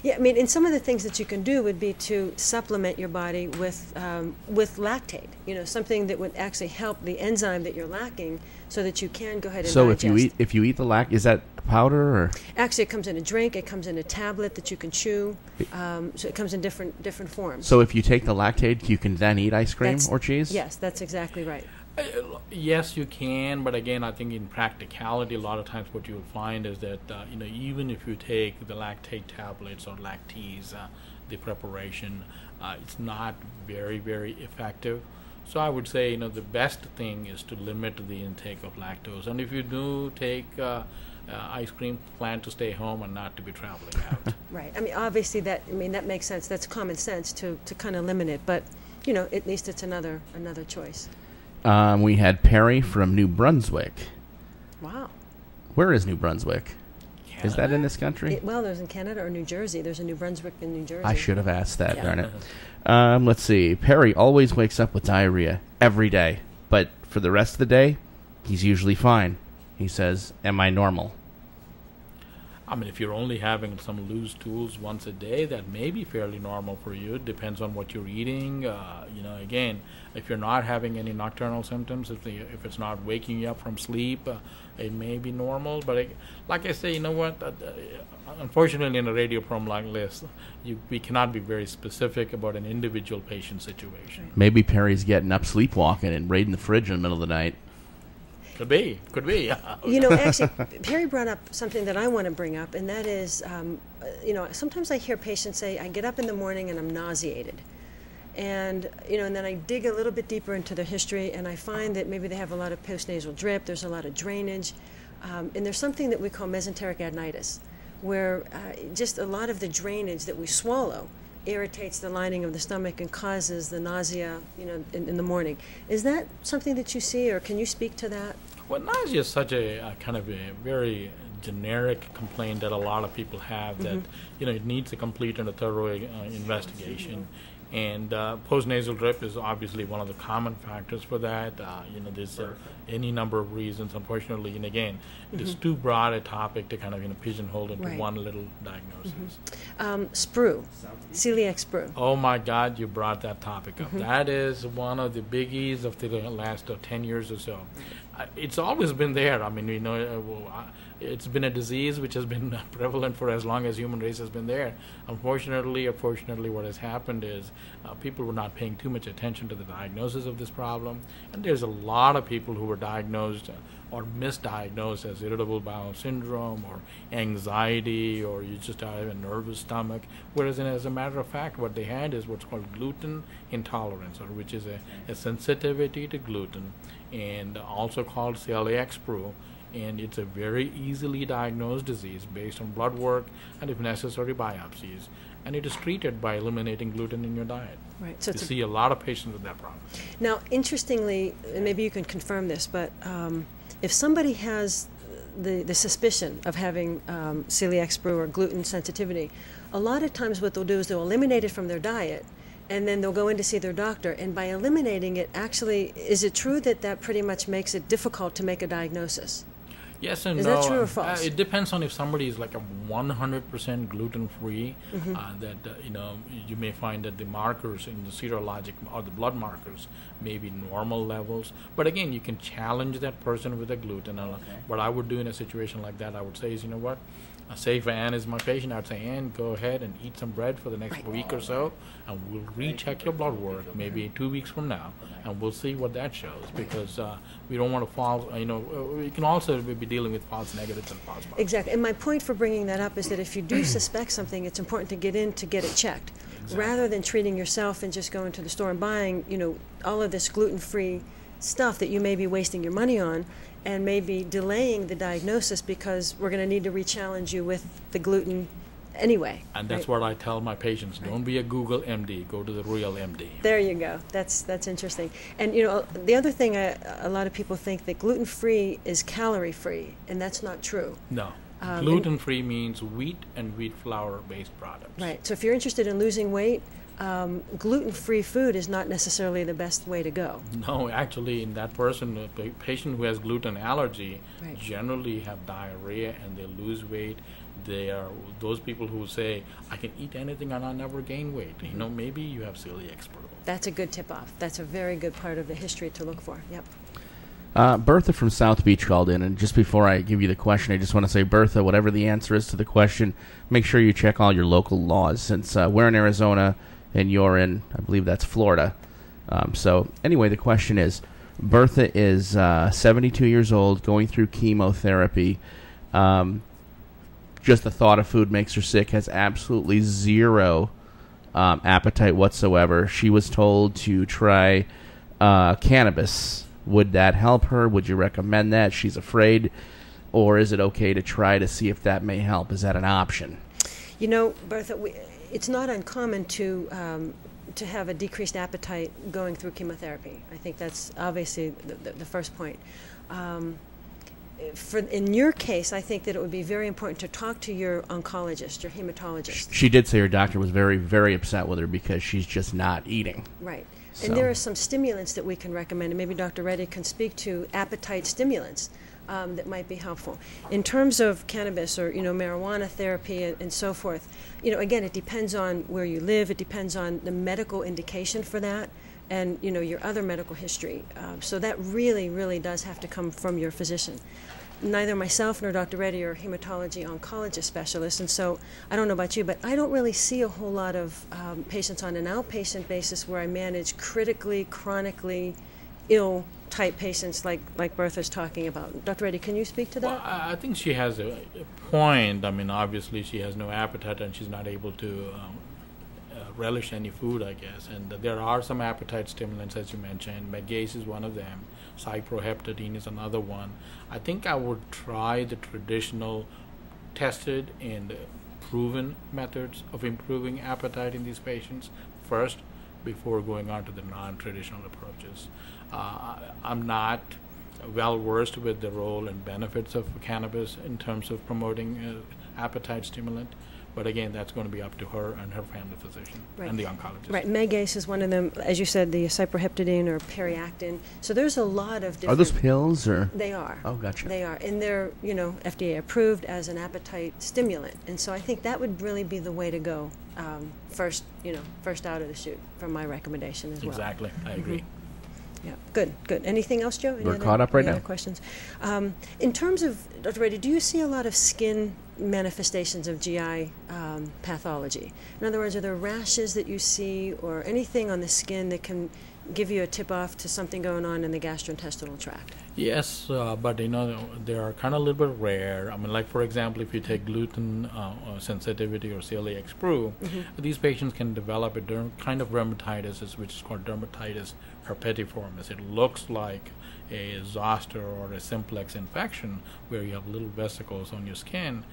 Yeah, I mean, and some of the things that you can do would be to supplement your body with lactate. You know, something that would actually help the enzyme that you're lacking, so that you can go ahead and So digest. if you eat the is that powder or? Actually, it comes in a drink. It comes in a tablet that you can chew. So it comes in different forms. So if you take the lactate, you can then eat ice cream or cheese? Yes, that's exactly right. Yes, you can, but again, I think in practicality, a lot of times what you'll find is that you know, even if you take the lactate tablets or lactase, the preparation, it's not very, very effective. So I would say, you know, the best thing is to limit the intake of lactose, and if you do take ice cream, plan to stay home and not to be traveling out. Right. I mean, obviously that makes sense. That's common sense to kind of limit it, but you know, at least it's another choice. We had Perry from New Brunswick. Wow. Where is New Brunswick? Canada? Is that in this country? Well, there's in Canada or New Jersey. There's a New Brunswick in New Jersey. I should have asked that, Yeah. darn it. Let's see. Perry always wakes up with diarrhea every day, but for the rest of the day, he's usually fine. He says, am I normal? I mean, if you're only having some loose stools once a day, that may be fairly normal for you. It depends on what you're eating. You know, again, if you're not having any nocturnal symptoms, if it's not waking you up from sleep, it may be normal. But like I say, you know what? Unfortunately, in a radio program like this, we cannot be very specific about an individual patient situation. Maybe Perry's getting up sleepwalking and raiding the fridge in the middle of the night. Could be. You know, actually, Perry brought up something that I want to bring up, and that is, you know, sometimes I hear patients say, I get up in the morning and I'm nauseated. And, you know, and then I dig a little bit deeper into their history, and I find that maybe they have a lot of postnasal drip, there's a lot of drainage, and there's something that we call mesenteric adenitis, where just a lot of the drainage that we swallow irritates the lining of the stomach and causes the nausea, you know, in the morning. Is that something that you see, or can you speak to that? Well, nausea is such a kind of a very generic complaint that a lot of people have that, you know, it needs a complete and a thorough investigation. And postnasal drip is obviously one of the common factors for that. You know, there's any number of reasons, unfortunately, and again, it is too broad a topic to kind of, you know, pigeonhole into one little diagnosis. Sprue, celiac sprue. Oh my God, you brought that topic up. That is one of the biggies of the last 10 years or so. It's always been there. I mean, you know, it's been a disease which has been prevalent for as long as human race has been there. Unfortunately or fortunately, what has happened is people were not paying too much attention to the diagnosis of this problem, and there's a lot of people who were diagnosed or misdiagnosed as irritable bowel syndrome or anxiety, or you just have a nervous stomach, whereas as a matter of fact what they had is what's called gluten intolerance, or which is a sensitivity to gluten, and also called celiac sprue. And it's a very easily diagnosed disease based on blood work and, if necessary, biopsies. And it is treated by eliminating gluten in your diet. Right. So you see a lot of patients with that problem. Now, interestingly, and maybe you can confirm this, but if somebody has the suspicion of having celiac sprue or gluten sensitivity, a lot of times what they'll do is they'll eliminate it from their diet, and then they'll go in to see their doctor. And by eliminating it, actually, is it true that that pretty much makes it difficult to make a diagnosis? Yes and Is no. that true or false? It depends on if somebody is like a 100% gluten-free. You may find that the markers in the serologic or the blood markers may be normal levels. But again, you can challenge that person with the gluten. What I would do in a situation like that, I would say is, you know what? Say if Ann is my patient, I'd say, Ann, go ahead and eat some bread for the next week or so, and we'll recheck your blood work maybe 2 weeks from now, and we'll see what that shows, because we don't want to fall, we can also be dealing with false negatives and false positives. Exactly. And my point for bringing that up is that if you do suspect something, it's important to get in to get it checked. Exactly. Rather than treating yourself and just going to the store and buying, all of this gluten-free stuff that you may be wasting your money on, and maybe delaying the diagnosis because we're going to need to re-challenge you with the gluten anyway. And that's what I tell my patients. Don't be a Google MD. Go to the real MD. There you go. That's interesting. And, the other thing, a lot of people think that gluten-free is calorie-free, and that's not true. No. Gluten-free means wheat and wheat flour-based products. Right. So if you're interested in losing weight, gluten-free food is not necessarily the best way to go. No, actually, in that person, the patient who has gluten allergy generally have diarrhea and they lose weight. They are those people who say, I can eat anything and I never gain weight. Maybe you have celiac sprout. That's a good tip-off. That's a very good part of the history to look for. Yep. Bertha from South Beach called in, and just before I give you the question, I just want to say, Bertha, whatever the answer is to the question, make sure you check all your local laws, since we're in Arizona and you're in, I believe that's Florida. So anyway, the question is, Bertha is 72 years old, going through chemotherapy. Just the thought of food makes her sick, has absolutely zero appetite whatsoever. She was told to try cannabis. Would that help her? Would you recommend that? She's afraid. Or is it okay to try to see if that may help? Is that an option? Bertha, it's not uncommon to have a decreased appetite going through chemotherapy. I think that's obviously the first point. In your case, I think that it would be very important to talk to your oncologist, your hematologist. She did say her doctor was very, very upset with her because she's just not eating. Right. So. And there are some stimulants that we can recommend, and maybe Dr. Reddy can speak to appetite stimulants that might be helpful. In terms of cannabis or marijuana therapy and so forth, again, it depends on where you live. It depends on the medical indication for that, and your other medical history. So that really, really does have to come from your physician. Neither myself nor Dr. Reddy are hematology oncologist specialists, and so I don't know about you, but I don't really see a whole lot of patients on an outpatient basis where I manage critically, chronically ill type patients like Bertha's talking about. Dr. Reddy, can you speak to that? Well, I think she has a point. I mean, obviously she has no appetite and she's not able to relish any food, I guess. And there are some appetite stimulants, as you mentioned. Megace is one of them. Cyproheptadine is another one. I think I would try the traditional tested and proven methods of improving appetite in these patients first before going on to the non-traditional approaches. I'm not well versed with the role and benefits of cannabis in terms of promoting appetite stimulant. But again, that's going to be up to her and her family physician and the oncologist. Right. Megace is one of them, as you said, the cyproheptadine or periactin. So there's a lot of different... Are those pills or...? They are. Oh, gotcha. They are. And they're, FDA approved as an appetite stimulant. And so I think that would really be the way to go first out of the chute from my recommendation as well. Exactly. I agree. Yeah, good. Anything else, Joe? We're caught up right now. Other questions? In terms of, Dr. Reddy, do you see a lot of skin manifestations of GI pathology? In other words, are there rashes that you see or anything on the skin that can give you a tip-off to something going on in the gastrointestinal tract? Yes, but they are kind of a little bit rare. I mean, like for example, if you take gluten sensitivity or celiac sprue, these patients can develop a kind of dermatitis, which is called dermatitis herpetiformis. It looks like a zoster or a simplex infection where you have little vesicles on your skin,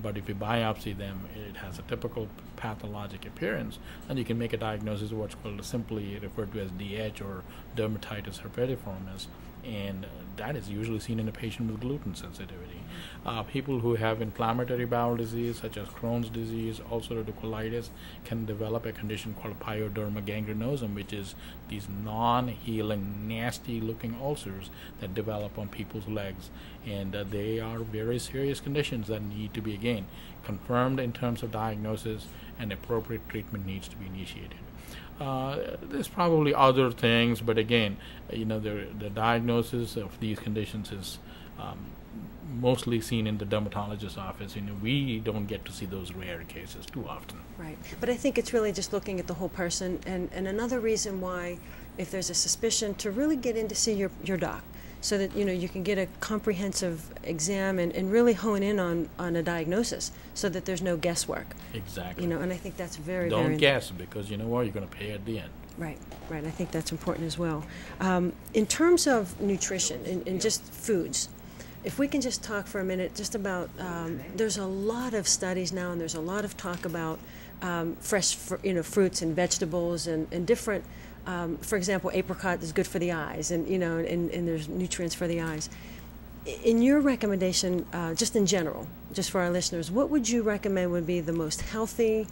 but if you biopsy them, it has a typical pathologic appearance, and you can make a diagnosis of what's called simply referred to as DH or dermatitis herpetiformis. and that is usually seen in a patient with gluten sensitivity. People who have inflammatory bowel disease, such as Crohn's disease, ulcerative colitis, can develop a condition called pyoderma gangrenosum, which is these non-healing, nasty-looking ulcers that develop on people's legs, and they are very serious conditions that need to be, again, confirmed in terms of diagnosis, and appropriate treatment needs to be initiated. There's probably other things, but again, the diagnosis of these conditions is mostly seen in the dermatologist's office. We don't get to see those rare cases too often. Right. But I think it's really just looking at the whole person, and another reason why, if there's a suspicion, to really get in to see your doc, so that you can get a comprehensive exam and really hone in on a diagnosis, so that there's no guesswork. Exactly. And I think that's very, don't very guess, because you know what, you're going to pay at the end. Right, right. I think that's important as well. In terms of nutrition and just foods, if we can just talk for a minute just about, there's a lot of studies now, and there's a lot of talk about fresh fruits and vegetables and different, for example, apricot is good for the eyes, and and there's nutrients for the eyes. In your recommendation, just in general, just for our listeners, what would you recommend would be the most healthy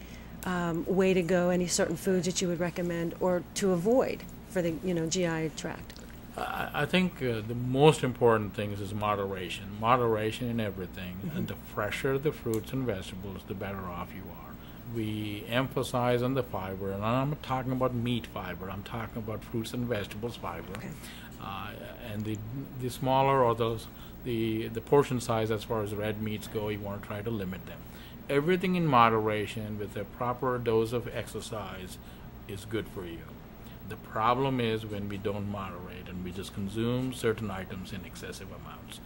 way to go? Any certain foods that you would recommend or to avoid for the GI tract? I think the most important thing is moderation. Moderation in everything. Mm-hmm. And the fresher the fruits and vegetables, the better off you are. We emphasize on the fiber, and I'm not talking about meat fiber. I'm talking about fruits and vegetables fiber. Okay. And the smaller or the portion size as far as red meats go, you want to try to limit them. Everything in moderation with a proper dose of exercise is good for you. The problem is when we don't moderate and we just consume certain items in excessive amounts.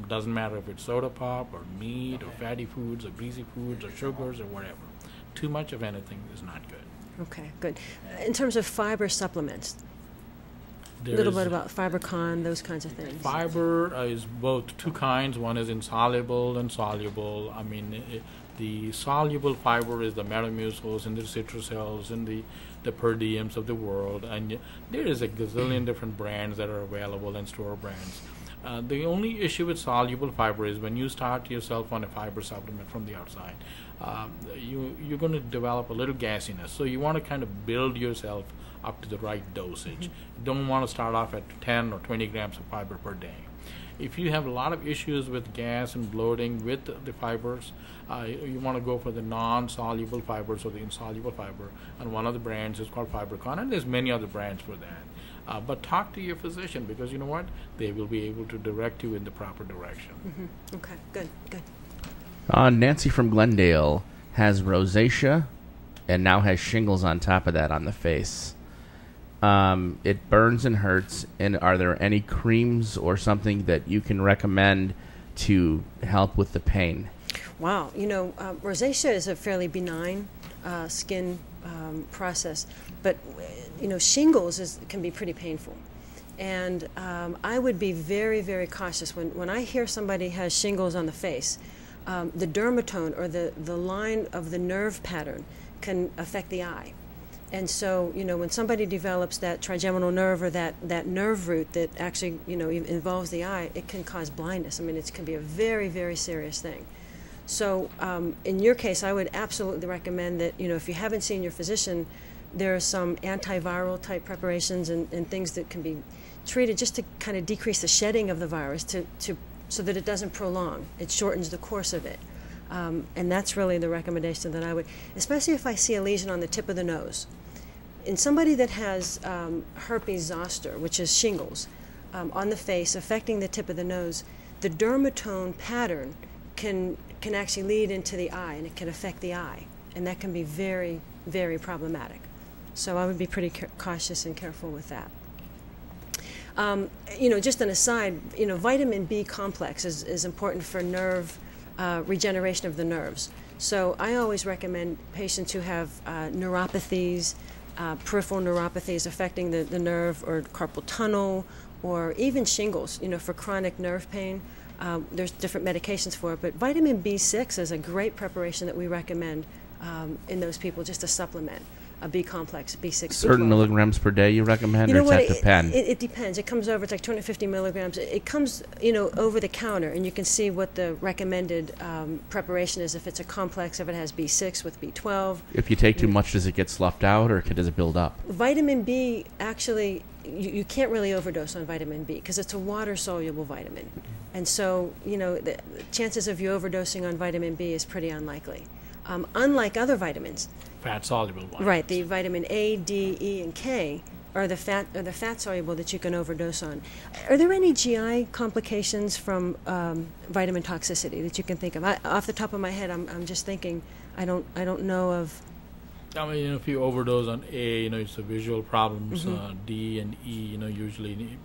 Doesn't matter if it's soda pop or meat or fatty foods or greasy foods or sugars or whatever. Too much of anything is not good. Okay, good. In terms of fiber supplements, a little bit about FiberCon, those kinds of things. Fiber is both two kinds. One is insoluble and soluble. I mean, the soluble fiber is the metamucils and the citrusels and the per diems of the world, and there is a gazillion different brands that are available and store brands. The only issue with soluble fiber is when you start yourself on a fiber supplement from the outside, you're going to develop a little gassiness. So you want to kind of build yourself up to the right dosage. Mm-hmm. You don't want to start off at 10 or 20 grams of fiber per day. If you have a lot of issues with gas and bloating with the fibers, you want to go for the non-soluble fibers or the insoluble fiber, and one of the brands is called FiberCon, and there's many other brands for that. But talk to your physician, because you know what? They will be able to direct you in the proper direction. Mm-hmm. Okay, good, good. Nancy from Glendale has rosacea and now has shingles on top of that on the face. It burns and hurts, and are there any creams or something that you can recommend to help with the pain? Wow, rosacea is a fairly benign skin process, but shingles can be pretty painful, and I would be very, very cautious when I hear somebody has shingles on the face. The dermatome, or the line of the nerve pattern, can affect the eye. And so, when somebody develops that trigeminal nerve or that nerve root that actually, involves the eye, it can cause blindness. I mean, it can be a very, very serious thing. So, in your case, I would absolutely recommend that, if you haven't seen your physician, there are some antiviral type preparations and things that can be treated just to kind of decrease the shedding of the virus so that it doesn't prolong. It shortens the course of it. And that's really the recommendation that I would, especially if I see a lesion on the tip of the nose. In somebody that has herpes zoster, which is shingles, on the face affecting the tip of the nose, the dermatome pattern can actually lead into the eye, and it can affect the eye, and that can be very, very problematic. So I would be pretty cautious and careful with that. Just an aside, vitamin B complex is important for nerve regeneration of the nerves. So I always recommend patients who have neuropathies, peripheral neuropathies affecting the nerve, or carpal tunnel, or even shingles, for chronic nerve pain. There's different medications for it, but vitamin B6 is a great preparation that we recommend in those people, just a supplement. a B complex, B6. Certain B12. milligrams per day you recommend, You know or what? does that depend? It depends. It comes over. It's like 250 milligrams. It comes, over the counter, and you can see what the recommended preparation is. If it's a complex, if it has B6 with B12. If you take too much, does it get sloughed out, or does it build up? Vitamin B, actually, you can't really overdose on vitamin B because it's a water-soluble vitamin. And so, the chances of you overdosing on vitamin B is pretty unlikely. Unlike other vitamins. Fat-soluble vitamins. Right, the vitamin A, D, E, and K are the fat soluble that you can overdose on. Are there any GI complications from vitamin toxicity that you can think of? Off the top of my head, I'm just thinking. I don't know of. I mean, if you overdose on A, it's the visual problems. D and E, usually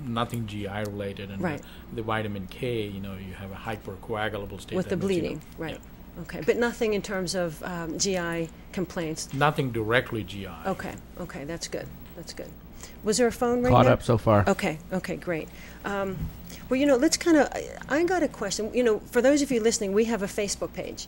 nothing GI related, and right. The vitamin K, you have a hypercoagulable state with the bleeding, right? Yeah. Okay, but nothing in terms of GI complaints. Nothing directly GI. Okay, that's good. That's good. Was there a phone ring? Caught there? up so far. Okay, great. Well, let's I got a question. For those of you listening, we have a Facebook page.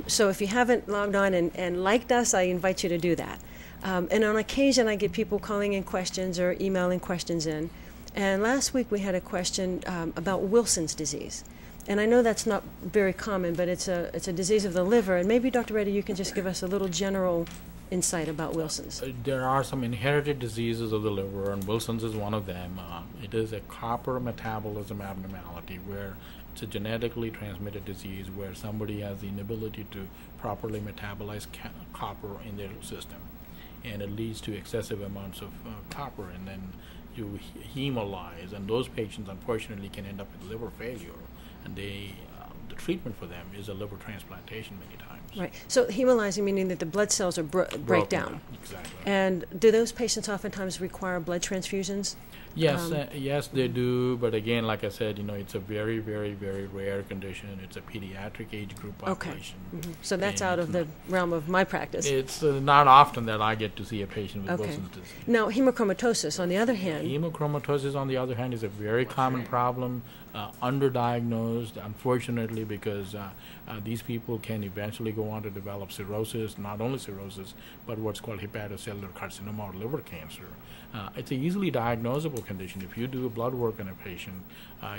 So if you haven't logged on and liked us, I invite you to do that. And on occasion, I get people calling in questions or emailing questions in. And last week we had a question about Wilson's disease. And I know that's not very common, but it's a disease of the liver. And maybe, Dr. Reddy, you can just give us a little general insight about Wilson's. There are some inherited diseases of the liver, and Wilson's is one of them. It is a copper metabolism abnormality where it's a genetically transmitted disease where somebody has the inability to properly metabolize copper in their system. And it leads to excessive amounts of copper, and then you hemolyze, and those patients unfortunately can end up with liver failure, and the treatment for them is a liver transplantation many times. Right. So hemolyzing meaning that the blood cells are break down. Exactly. And do those patients oftentimes require blood transfusions? Yes, yes, they do. But again, like I said, it's a very, very, very rare condition. It's a pediatric age group population. Okay. So that's out of the realm of my practice. It's not often that I get to see a patient with Wilson's disease. Now, hemochromatosis, on the other hand. Hemochromatosis, on the other hand, is a very common problem, underdiagnosed, unfortunately, because these people can eventually go on to develop cirrhosis, not only cirrhosis, but what's called hepatocellular carcinoma or liver cancer. It's an easily diagnosable condition. If you do blood work on a patient,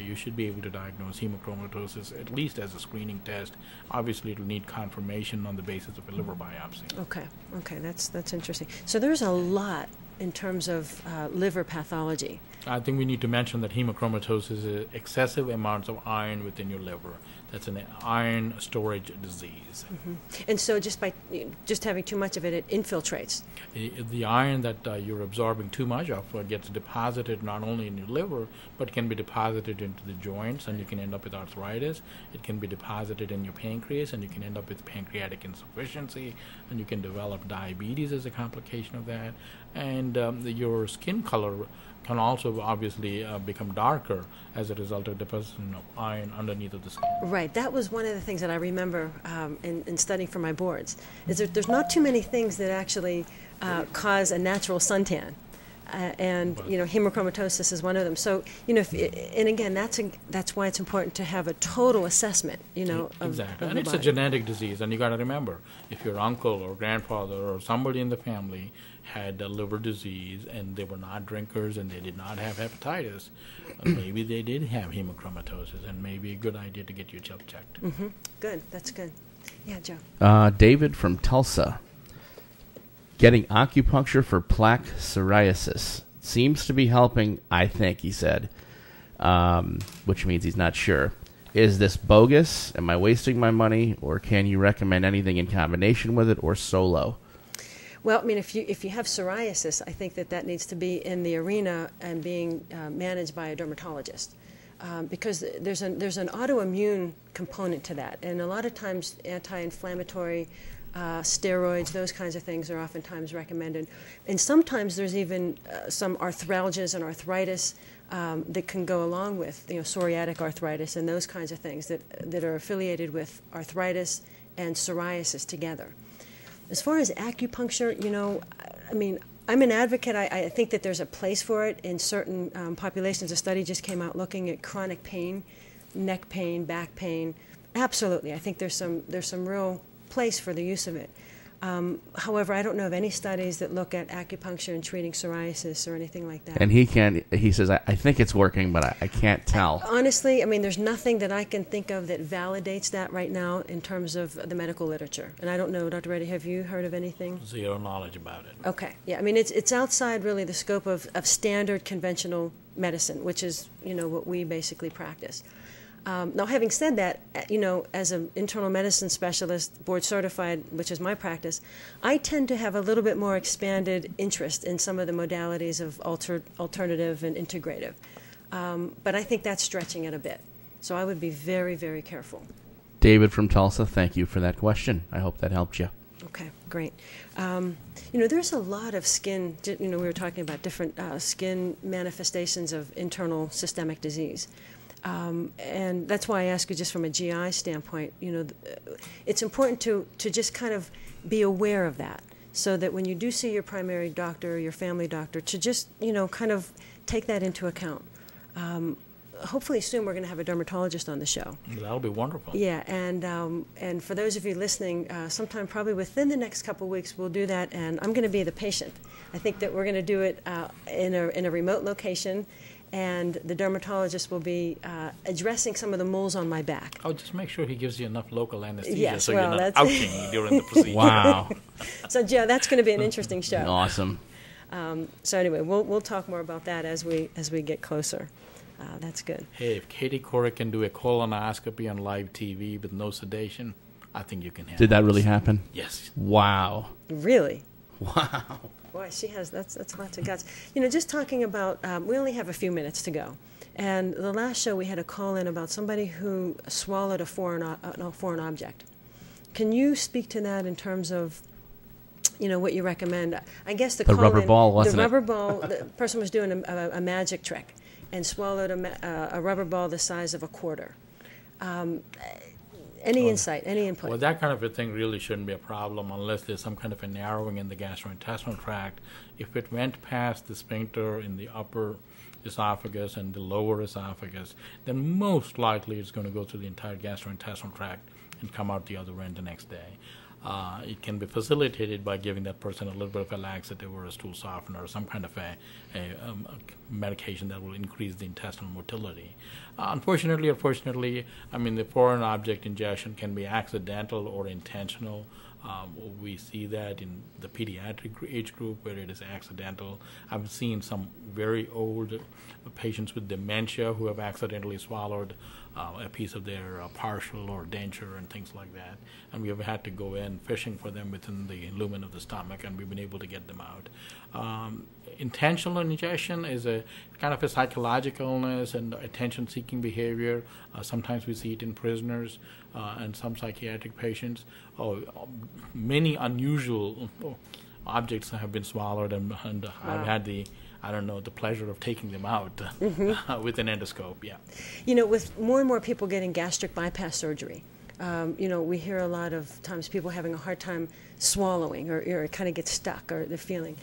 you should be able to diagnose hemochromatosis, at least as a screening test. Obviously, it'll need confirmation on the basis of a liver biopsy. Okay, that's interesting. So there's a lot in terms of liver pathology. I think we need to mention that hemochromatosis is excessive amounts of iron within your liver. That's an iron storage disease. And so just by having too much of it, it infiltrates. The iron that you're absorbing too much of gets deposited not only in your liver, but can be deposited into the joints, and you can end up with arthritis. It can be deposited in your pancreas, and you can end up with pancreatic insufficiency, and you can develop diabetes as a complication of that. And your skin color can also obviously become darker as a result of deposition of iron underneath of the skin. Right. That was one of the things that I remember in studying for my boards, is that there's not too many things that actually cause a natural suntan. And hemochromatosis is one of them. So and again, that's why it's important to have a total assessment. Exactly, of and it's body. a genetic disease, and you got to remember, if your uncle or grandfather or somebody in the family had a liver disease and they were not drinkers and they did not have hepatitis, maybe they did have hemochromatosis, and maybe a good idea to get yourself checked. Good, that's good. Yeah, Joe. David from Tulsa. Getting acupuncture for plaque psoriasis seems to be helping, I think, he said, which means he's not sure. Is this bogus? Am I wasting my money? Or can you recommend anything in combination with it or solo? Well, I mean, if you have psoriasis, I think that needs to be in the arena and being managed by a dermatologist. Because there's an autoimmune component to that. And a lot of times anti-inflammatory steroids, those kinds of things are oftentimes recommended. And sometimes there's even some arthralgias and arthritis that can go along with psoriatic arthritis and those kinds of things that are affiliated with arthritis and psoriasis together. As far as acupuncture, I mean, I'm an advocate. I think that there's a place for it in certain populations. A study just came out looking at chronic pain, neck pain, back pain. Absolutely, I think there's some real place for the use of it. However, I don't know of any studies that look at acupuncture in treating psoriasis or anything like that. And he says, I think it's working, but I can't tell. Honestly, I mean, there's nothing that I can think of that validates that right now in terms of the medical literature. And I don't know, Dr. Reddy, have you heard of anything? Zero knowledge about it. Okay. Yeah, I mean, it's outside really the scope of standard conventional medicine, which is, what we basically practice. Now, having said that, as an internal medicine specialist, board certified, which is my practice, I tend to have a little bit more expanded interest in some of the modalities of alternative and integrative. But I think that's stretching it a bit. So I would be very, very careful. David from Tulsa, thank you for that question. I hope that helped you. Okay, great. There's a lot of skin, we were talking about different skin manifestations of internal systemic disease. And that's why I ask you just from a GI standpoint, it's important to just kind of be aware of that so that when you do see your primary doctor or your family doctor, to just, kind of take that into account. Hopefully soon we're going to have a dermatologist on the show. That'll be wonderful. Yeah, and for those of you listening, sometime probably within the next couple of weeks we'll do that, and I'm going to be the patient. I think that we're going to do it in a remote location, and the dermatologist will be addressing some of the moles on my back. Oh, just make sure he gives you enough local anesthesia yes, you're not ouching during the procedure. Wow. So, Joe, that's going to be an interesting show. Awesome. So anyway, we'll talk more about that as we get closer. That's good. Hey, if Katie Couric can do a colonoscopy on live TV with no sedation, I think you can handle it. Did that really happen? Yes. Wow. Really? Wow. Boy, she has, that's lots of guts. Just talking about, we only have a few minutes to go. And the last show we had a call in about somebody who swallowed a foreign object. Can you speak to that in terms of, what you recommend? I guess the rubber ball, wasn't it? The rubber ball, the person was doing a magic trick and swallowed a rubber ball the size of a quarter. Any insight, any input? Well, that kind of a thing really shouldn't be a problem unless there's some kind of a narrowing in the gastrointestinal tract. If it went past the sphincter in the upper esophagus and the lower esophagus, then most likely it's going to go through the entire gastrointestinal tract and come out the other end the next day. It can be facilitated by giving that person a little bit of a laxative or a stool softener or some kind of a medication that will increase the intestinal motility. Unfortunately, I mean, the foreign object ingestion can be accidental or intentional. We see that in the pediatric age group where it is accidental. I've seen some very old patients with dementia who have accidentally swallowed a piece of their partial or denture and things like that. And we have had to go in fishing for them within the lumen of the stomach, and we've been able to get them out. Intentional ingestion is a kind of a psychological illness and attention-seeking behavior. Sometimes we see it in prisoners and some psychiatric patients. Many unusual objects have been swallowed, and wow. I've had the pleasure of taking them out with an endoscope, yeah. With more and more people getting gastric bypass surgery, we hear a lot of times people having a hard time swallowing or it kind of gets stuck or they're feeling.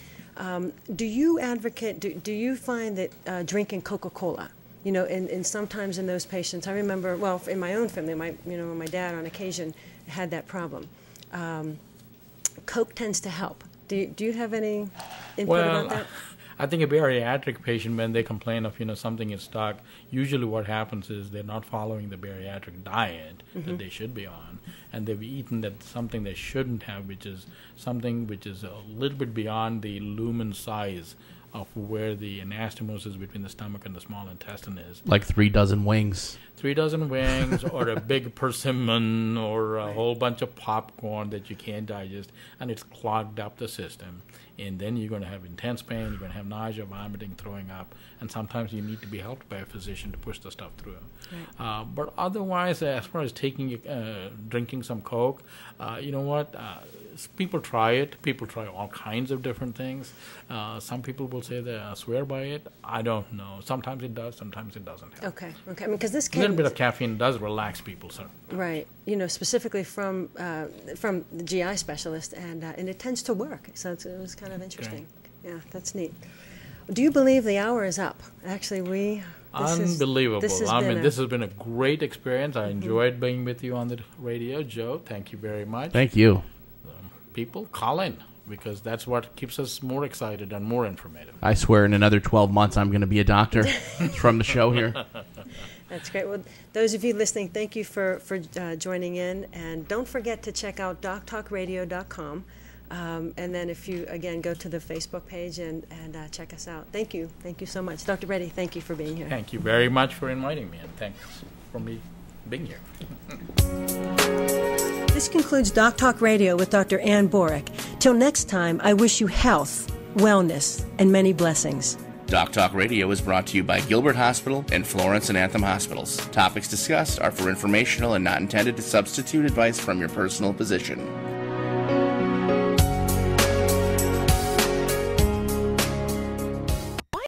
Do you advocate, do you find that drinking Coca-Cola, and sometimes in those patients, I remember, well, in my own family, my dad on occasion had that problem. Coke tends to help. Do you have any input about that? I think a bariatric patient, when they complain of something is stuck, usually what happens is they're not following the bariatric diet that they should be on, and they've eaten something they shouldn't have, which is something which is a little bit beyond the lumen size of where the anastomosis between the stomach and the small intestine is. Like 3 dozen wings. 3 dozen wings, or a big persimmon, or a whole bunch of popcorn that you can't digest, and it's clogged up the system. And then you're going to have intense pain, you're going to have nausea, vomiting, throwing up, and sometimes you need to be helped by a physician to push the stuff through. Right. But otherwise, as far as drinking some Coke, you know what? People try it. People try all kinds of different things. Some people will say they swear by it. I don't know. Sometimes it does, sometimes it doesn't help. Okay. I mean, because this a little bit of caffeine does relax people, sir. Right. Specifically from the GI specialist, and it tends to work. So it was kind of interesting. Okay. Yeah, that's neat. Do you believe the hour is up? Actually, Unbelievable. This has been a great experience. I enjoyed being with you on the radio. Joe, thank you very much. Thank you. people, call in, because that's what keeps us more excited and more informative. I swear in another 12 months I'm going to be a doctor from the show here. That's great. Well, those of you listening, thank you for joining in. And don't forget to check out DocTalkRadio.com. And then if you, again, go to the Facebook page and check us out. Thank you. Thank you so much. Dr. Reddy, thank you for being here. Thank you very much for inviting me, and thanks for me being here. This concludes Doc Talk Radio with Dr. Ann Borik. Till next time, I wish you health, wellness, and many blessings. DocTalk Radio is brought to you by Gilbert Hospital and Florence and Anthem Hospitals. Topics discussed are for informational and not intended to substitute advice from your personal physician.